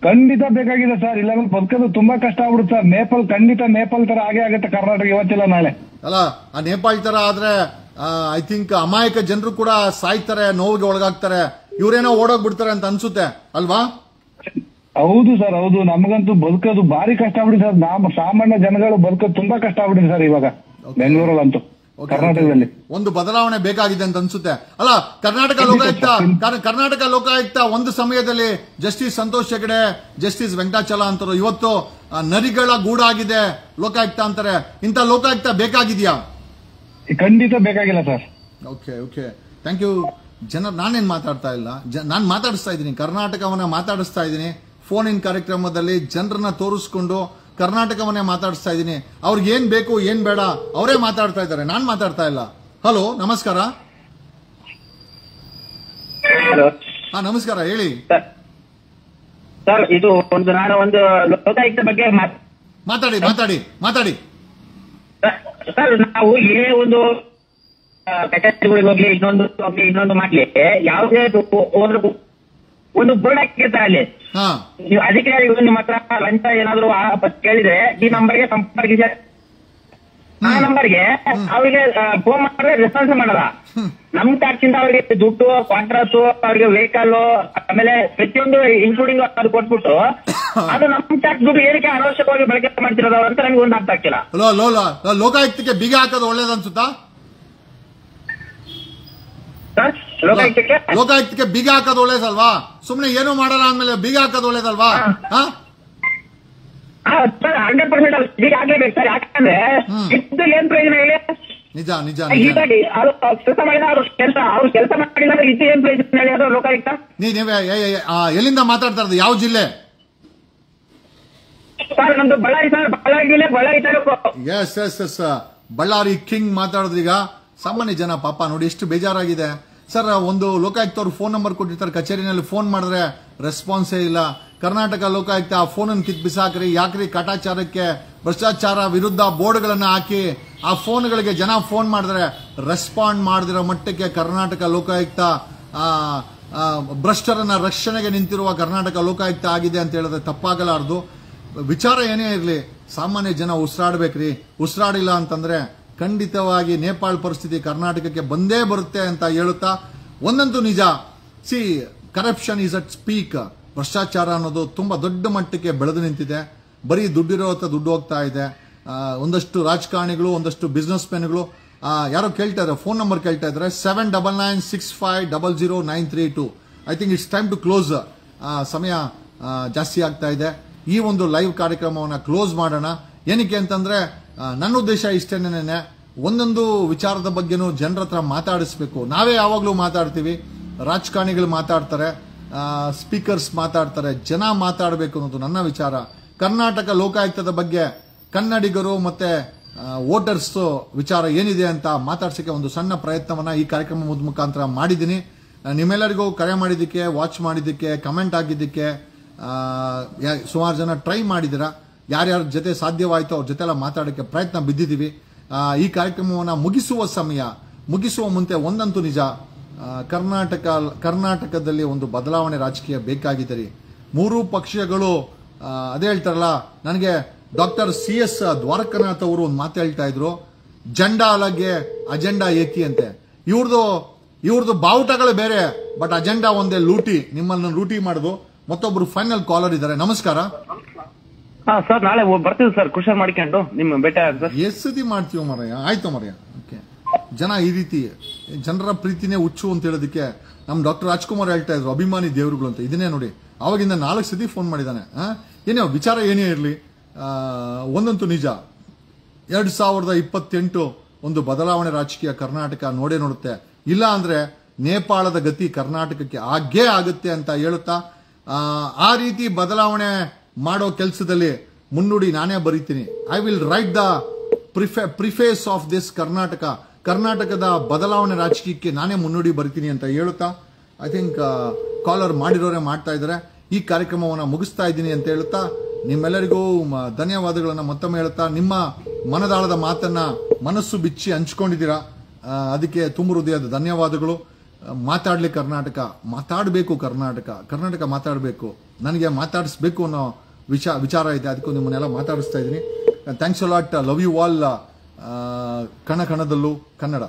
ಖಂಡಿತ ಬೇಕಾಗಿದೆ ಸರ್. ಇಲ್ಲಾಂದ್ರೆ ಬದುಕೋದು ತುಂಬಾ ಕಷ್ಟ ಆಗ್ಬಿಡುತ್ತೆ ಸರ್. ನೇಪಾಳ ತರ ಆಗೇ ಆಗುತ್ತೆ ಕರ್ನಾಟಕ, ಇವತ್ತಿಲ್ಲ ನಾಳೆ. ಅಲ್ಲ, ಆ ನೇಪಾಳ ತರ ಆದ್ರೆ ಐ ಥಿಂಕ್ ಅಮಾಯಕ ಜನರು ಕೂಡ ಸಾಯ್ತಾರೆ, ನೋವಿಗೆ ಒಳಗಾಗ್ತಾರೆ. ಇವರೇನೋ ಓಡೋಗ್ಬಿಡ್ತಾರೆ ಅಂತ ಅನ್ಸುತ್ತೆ ಅಲ್ವಾ? ಹೌದು ಸರ್, ಹೌದು. ನಮಗಂತೂ ಬದುಕೋದು ಭಾರಿ ಕಷ್ಟ ಆಗ್ಬಿಡಿದೆ ಸರ್. ಸಾಮಾನ್ಯ ಜನಗಳು ಬದುಕೋದು ತುಂಬಾ ಕಷ್ಟ ಆಗ್ಬಿಡಿದೆ ಸರ್ ಇವಾಗ ಬೆಂಗಳೂರಲ್ಲಂತೂ, ಕರ್ನಾಟಕದಲ್ಲಿ. ಒಂದು ಬದಲಾವಣೆ ಬೇಕಾಗಿದೆ ಅಂತ ಅನ್ಸುತ್ತೆ. ಅಲ್ಲ, ಕರ್ನಾಟಕ ಲೋಕಾಯುಕ್ತ ಒಂದು ಸಮಯದಲ್ಲಿ ಜಸ್ಟಿಸ್ ಸಂತೋಷ್ ಹೆಗಡೆ, ಜಸ್ಟಿಸ್ ವೆಂಕಟಾಚಲ ಅಂತರು, ಇವತ್ತು ನರಿಗಳ ಗೂಡಾಗಿದೆ ಲೋಕಾಯುಕ್ತ ಅಂತಾರೆ. ಇಂಥ ಲೋಕಾಯುಕ್ತ ಬೇಕಾಗಿದ್ಯಾ? ಖಂಡಿತ ಬೇಕಾಗಿಲ್ಲ ಸರ್. Okay thank you. ನಾನೇನ್ ಮಾತಾಡ್ತಾ ಇಲ್ಲ, ನಾನು ಮಾತಾಡಿಸ್ತಾ ಇದ್ದೀನಿ, ಕರ್ನಾಟಕವನ್ನ ಮಾತಾಡಿಸ್ತಾ ಇದ್ದೀನಿ. ಫೋನ್ ಇನ್ ಕಾರ್ಯಕ್ರಮದಲ್ಲಿ ಜನರನ್ನ ತೋರಿಸ್ಕೊಂಡು ಕರ್ನಾಟಕವನ್ನೇ ಮಾತಾಡಿಸ್ತಾ ಇದ್ದೀನಿ. ಅವ್ರಿಗೆ ಏನ್ ಬೇಕು ಏನ್ ಬೇಡ ಅವರೇ ಮಾತಾಡ್ತಾ ಇದ್ದಾರೆ, ನಾನ್ ಮಾತಾಡ್ತಾ ಇಲ್ಲ. ಹಲೋ, ನಮಸ್ಕಾರ. ನಮಸ್ಕಾರ, ಹೇಳಿ ಸರ್. ಇದು ನಾನು ಒಂದು ಲೋಕಾಯುಕ್ತ ಬಗ್ಗೆ ಮಾತಾಡಿ. ಸರ್, ನಾವು ಏನೇ ಒಂದು ಕಚೇರಿಗಳಿಗೆ ಹೋಗ್ಲಿ, ಇನ್ನೊಂದು ಮಾಡ್ಲಿ, ಯಾವುದೇ ಒಂದು ಬೋರ್ಡ್ ಹಾಕಿರ್ತಾರೆ ಅಲ್ಲಿ. ನೀವು ಅಧಿಕಾರಿಗಳು ನಿಮ್ಮ ಹತ್ರ ಲಂಚ ಏನಾದ್ರು ಕೇಳಿದ್ರೆ ಈ ನಂಬರ್ಗೆ ಸಂಪರ್ಕಿಸಿ. ಆ ನಂಬರ್ಗೆ ಅವ್ರಿಗೆ ಫೋನ್ ಮಾಡಿದ್ರೆ ರೆಸ್ಪಾನ್ಸ್ ಮಾಡಲ್ಲ. ನಮ್ ಟ್ಯಾಕ್ಸ್ ಇಂದ ಅವ್ರಿಗೆ ದುಡ್ಡು, ಕಾಂಟ್ರಾಕ್ಟ್, ಅವ್ರಿಗೆ ವೆಹಿಕಲ್, ಆಮೇಲೆ ಪ್ರತಿಯೊಂದು ಇನ್ಕ್ಲೂಡಿಂಗ್ ಅದು ಕೊಟ್ಬಿಟ್ಟು ಅದು ನಮ್ ಟ್ಯಾಕ್ಸ್ ದುಡ್ಡು ಏನಕ್ಕೆ ಅನಾವಶ್ಯಕವಾಗಿ ಬಳಕೆ ಮಾಡ್ತಿರೋದು ಅಂತ ನಮ್ಗೆ ಒಂದು ಅರ್ಥ ಆಗ್ತಿಲ್ಲ. ಲೋಕಾಯುಕ್ತಕ್ಕೆ ಬೀಗ ಹಾಕೋದು ಒಳ್ಳೇದು ಅನ್ಸುತ್ತಾ? ಲೋಕಾಯುಕ್ತಕ್ಕೆ ಬೀಗ ಹಾಕೋದು ಒಳ್ಳೇದಲ್ವಾ? ಸುಮ್ನೆ ಏನು ಮಾಡಲ್ಲ ಅಂದ್ಮೇಲೆ ಬೀಗ ಹಾಕೋದು ಒಳ್ಳೇದಲ್ವಾ? 100% ಬೀಗ ಹಾಕ್ಲೇಬೇಕು ಸರ್. ಯಾಕಂದ್ರೆ ಇದ್ದು ಏನ್ ಪ್ರಯೋಜನ ಇಲ್ಲ. ನಿಜ. ಹೀಗಾಗಿ ಕೆಲಸ ಮಾಡಿದ ಅವ್ರು ಕೆಲಸ ಮಾಡಿಲ್ಲ ಇದ್ದು ಏನ್ ಪ್ರಯೋಜನ ಹೇಳಿ ಅದು ಲೋಕಾಯುಕ್ತ. ನೀವೇ ಎಲ್ಲಿಂದ ಮಾತಾಡ್ತಾ ಇರೋದು? ಯಾವ ಜಿಲ್ಲೆ? ಸರ್, ನಮ್ದು ಬಳ್ಳಾರಿ ಸರ್. ಬಳ್ಳಾರಿ ಜಿಲ್ಲೆ, ಬಳ್ಳಾರಿ ತಾಲೂಕು. ಎಸ್ ಬಳ್ಳಾರಿ ಕಿಂಗ್ ಮಾತಾಡೋದ್ರೀಗ. ಸಾಮಾನ್ಯ ಜನ ಪಾಪ ನೋಡಿ ಎಷ್ಟು ಬೇಜಾರಾಗಿದೆ ಸರ್. ಒಂದು ಲೋಕಾಯುಕ್ತ ಅವ್ರು ಫೋನ್ ನಂಬರ್ ಕೊಟ್ಟಿರ್ತಾರೆ, ಕಚೇರಿನಲ್ಲಿ ಫೋನ್ ಮಾಡಿದ್ರೆ ರೆಸ್ಪಾನ್ಸೇ ಇಲ್ಲ. ಕರ್ನಾಟಕ ಲೋಕಾಯುಕ್ತ ಆ ಫೋನನ್ನು ಕಿತ್ ಬಿಸಾಕ್ರಿ. ಯಾಕ್ರಿ ಕಾಟಾಚಾರಕ್ಕೆ, ಭ್ರಷ್ಟಾಚಾರ ವಿರುದ್ಧ ಬೋರ್ಡ್ಗಳನ್ನ ಹಾಕಿ ಆ ಫೋನ್ಗಳಿಗೆ ಜನ ಫೋನ್ ಮಾಡಿದ್ರೆ ರೆಸ್ಪಾಂಡ್ ಮಾಡದಿರೋ ಮಟ್ಟಕ್ಕೆ ಕರ್ನಾಟಕ ಲೋಕಾಯುಕ್ತ ಭ್ರಷ್ಟರನ್ನ ರಕ್ಷಣೆಗೆ ನಿಂತಿರುವ ಕರ್ನಾಟಕ ಲೋಕಾಯುಕ್ತ ಆಗಿದೆ ಅಂತ ಹೇಳಿದ್ರೆ ತಪ್ಪಾಗಲಾರದು. ವಿಚಾರ ಏನೇ ಇರಲಿ, ಸಾಮಾನ್ಯ ಜನ ಉಸಿರಾಡ್ಬೇಕ್ರಿ. ಉಸಿರಾಡಿಲ್ಲ ಅಂತಂದ್ರೆ ಖಂಡಿತವಾಗಿ ನೇಪಾಳ ಪರಿಸ್ಥಿತಿ ಕರ್ನಾಟಕಕ್ಕೆ ಬಂದೇ ಬರುತ್ತೆ ಅಂತ ಹೇಳುತ್ತಾ, ಒಂದಂತೂ ನಿಜ, ಕರಪ್ಷನ್ ಈಸ್ ಅಟ್ ಸ್ಪೀಕ್. ಭ್ರಷ್ಟಾಚಾರ ಅನ್ನೋದು ತುಂಬಾ ದೊಡ್ಡ ಮಟ್ಟಕ್ಕೆ ಬೆಳೆದು ನಿಂತಿದೆ. ಬರೀ ದುಡ್ಡಿರೋ ದುಡ್ಡು ಹೋಗ್ತಾ ಇದೆ. ಒಂದಷ್ಟು ರಾಜಕಾರಣಿಗಳು, ಒಂದಷ್ಟು ಬಿಸ್ನೆಸ್ ಮೆನ್ಗಳು ಯಾರೋ ಕೇಳ್ತಾ ಇದ್ದಾರೆ, ಫೋನ್ ನಂಬರ್ ಕೇಳ್ತಾ ಇದ್ದಾರೆ, 7996500932. I think it's time to close. ಸಮಯ ಜಾಸ್ತಿ ಆಗ್ತಾ ಇದೆ. ಈ ಒಂದು ಲೈವ್ ಕಾರ್ಯಕ್ರಮವನ್ನು ಕ್ಲೋಸ್ ಮಾಡೋಣ. ಏನಕ್ಕೆ ಅಂತಂದ್ರೆ ನನ್ನ ಉದ್ದೇಶ ಇಷ್ಟೇನೇನೆ, ಒಂದೊಂದು ವಿಚಾರದ ಬಗ್ಗೆನೂ ಜನರ ಹತ್ರ ಮಾತಾಡಿಸ್ಬೇಕು. ನಾವೇ ಯಾವಾಗಲೂ ಮಾತಾಡ್ತೀವಿ, ರಾಜಕಾರಣಿಗಳು ಮಾತಾಡ್ತಾರೆ, ಸ್ಪೀಕರ್ಸ್ ಮಾತಾಡ್ತಾರೆ, ಜನ ಮಾತಾಡಬೇಕು ಅನ್ನೋದು ನನ್ನ ವಿಚಾರ. ಕರ್ನಾಟಕ ಲೋಕಾಯುಕ್ತದ ಬಗ್ಗೆ ಕನ್ನಡಿಗರು ಮತ್ತೆ ವೋಟರ್ಸ್ ವಿಚಾರ ಏನಿದೆ ಅಂತ ಮಾತಾಡ್ಸಕ್ಕೆ ಒಂದು ಸಣ್ಣ ಪ್ರಯತ್ನವನ್ನ ಈ ಕಾರ್ಯಕ್ರಮ ಮುಖಾಂತರ ಮಾಡಿದ್ದೀನಿ. ನಿಮ್ಮೆಲ್ಲರಿಗೂ ಕರೆ ಮಾಡಿದ್ದಕ್ಕೆ, ವಾಚ್ ಮಾಡಿದ್ದಕ್ಕೆ, ಕಮೆಂಟ್ ಆಗಿದ್ದಕ್ಕೆ ಸುಮಾರು ಜನ ಟ್ರೈ ಮಾಡಿದಿರ. ಯಾರ್ಯಾರ ಜೊತೆ ಸಾಧ್ಯವಾಯಿತು ಅವ್ರ ಜೊತೆ ಎಲ್ಲ ಮಾತಾಡೋಕ್ಕೆ ಪ್ರಯತ್ನ ಬಿದ್ದಿದ್ದೀವಿ. ಈ ಕಾರ್ಯಕ್ರಮವನ್ನು ಮುಗಿಸುವ ಮುಂಚೆ ಒಂದಂತೂ ನಿಜ, ಕರ್ನಾಟಕದಲ್ಲಿ ಒಂದು ಬದಲಾವಣೆ ರಾಜಕೀಯ ಬೇಕಾಗಿದೆ ರೀ. ಮೂರೂ ಪಕ್ಷಗಳು ಅದೇ ಹೇಳ್ತಾರಲ್ಲ. ನನಗೆ ಡಾಕ್ಟರ್ CS ದ್ವಾರಕನಾಥ್ ಅವರು ಒಂದು ಮಾತು ಹೇಳ್ತಾ ಇದ್ರು, ಜೆಂಡಾ ಅಲಗ್ಗೆ ಅಜೆಂಡಾ ಏಕಿ ಅಂತೆ. ಇವ್ರದ್ದು ಬಾವುಟಗಳು ಬೇರೆ, ಬಟ್ ಅಜೆಂಡಾ ಒಂದೇ, ಲೂಟಿ, ನಿಮ್ಮನ್ನು ಲೂಟಿ ಮಾಡೋದು. ಮತ್ತೊಬ್ರು ಫೈನಲ್ ಕಾಲರ್ ಇದ್ದಾರೆ. ನಮಸ್ಕಾರ. ಸರ್ ನಾಳೆ ಬರ್ತೀವಿ ಸರ್, ಖುಷಿ ಮಾಡ್ಕೊಂಡು ನಿಮ್ಮ ಭೇಟಿ ಸರ್. ಎಸ್ಸದಿ ಮಾಡ್ತೀವಿ ಮರಯ್ಯ. ಆಯ್ತು ಮರಯ್ಯ. ಓಕೆ, ಜನ ಈ ರೀತಿ ಜನರ ಪ್ರೀತಿನೇ ಹುಚ್ಚು ಅಂತ ಹೇಳೋದಕ್ಕೆ ನಮ್ ಡಾಕ್ಟರ್ ರಾಜ್ಕುಮಾರ್ ಹೇಳ್ತಾ ಇದ್ರು, ಅಭಿಮಾನಿ ದೇವರುಗಳು ಅಂತ. ಇದನ್ನೇ ನೋಡಿ, ಅವಾಗಿಂದ 4 ಸತಿ ಫೋನ್ ಮಾಡಿದ್ದಾನೆ. ಏನೇ ವಿಚಾರ ಏನೇ ಇರಲಿ, ಒಂದಂತೂ ನಿಜ, 2028 ಒಂದು ಬದಲಾವಣೆ ರಾಜಕೀಯ ಕರ್ನಾಟಕ ನೋಡೇ ನೋಡುತ್ತೆ. ಇಲ್ಲ ಅಂದ್ರೆ ನೇಪಾಳದ ಗತಿ ಕರ್ನಾಟಕಕ್ಕೆ ಆಗೇ ಆಗುತ್ತೆ ಅಂತ ಹೇಳುತ್ತಾ, ಆ ರೀತಿ ಬದಲಾವಣೆ ಮಾಡೋ ಕೆಲಸದಲ್ಲಿ ಮುನ್ನುಡಿ ನಾನೇ ಬರೀತೀನಿ. I will write the preface of this ಕರ್ನಾಟಕದ ಬದಲಾವಣೆ ರಾಜಕೀಯಕ್ಕೆ ನಾನೇ ಮುನ್ನುಡಿ ಬರೀತೀನಿ ಅಂತ ಹೇಳುತ್ತಾ, ಐ ಥಿಂಕ್ ಕಾಲರ್ ಮಾಡಿರೋರೆ ಮಾಡ್ತಾ ಇದ್ದಾರೆ. ಈ ಕಾರ್ಯಕ್ರಮವನ್ನು ಮುಗಿಸ್ತಾ ಇದ್ದೀನಿ ಅಂತ ಹೇಳುತ್ತಾ, ನಿಮ್ಮೆಲ್ಲರಿಗೂ ಧನ್ಯವಾದಗಳನ್ನ ಮತ್ತೊಮ್ಮೆ ಹೇಳುತ್ತಾ, ನಿಮ್ಮ ಮನದಾಳದ ಮಾತನ್ನ ಮನಸ್ಸು ಬಿಚ್ಚಿ ಹಂಚ್ಕೊಂಡಿದ್ದೀರಾ, ಅದಕ್ಕೆ ತುಂಬ ಹೃದಯದ ಧನ್ಯವಾದಗಳು. ಮಾತಾಡ್ಲಿ ಕರ್ನಾಟಕ, ಮಾತಾಡಬೇಕು ಕರ್ನಾಟಕ ಮಾತಾಡಬೇಕು, ನನಗೆ ಮಾತಾಡಿಸ್ಬೇಕು ಅನ್ನೋ ವಿಚಾರ ಇದೆ. ಅದಕ್ಕೂ ನಿಮ್ಮನ್ನೆಲ್ಲ ಮಾತಾಡಿಸ್ತಾ ಇದ್ದೀನಿ. Thanks a lot. Love you all. ಕಣದಲ್ಲೂ ಕನ್ನಡ.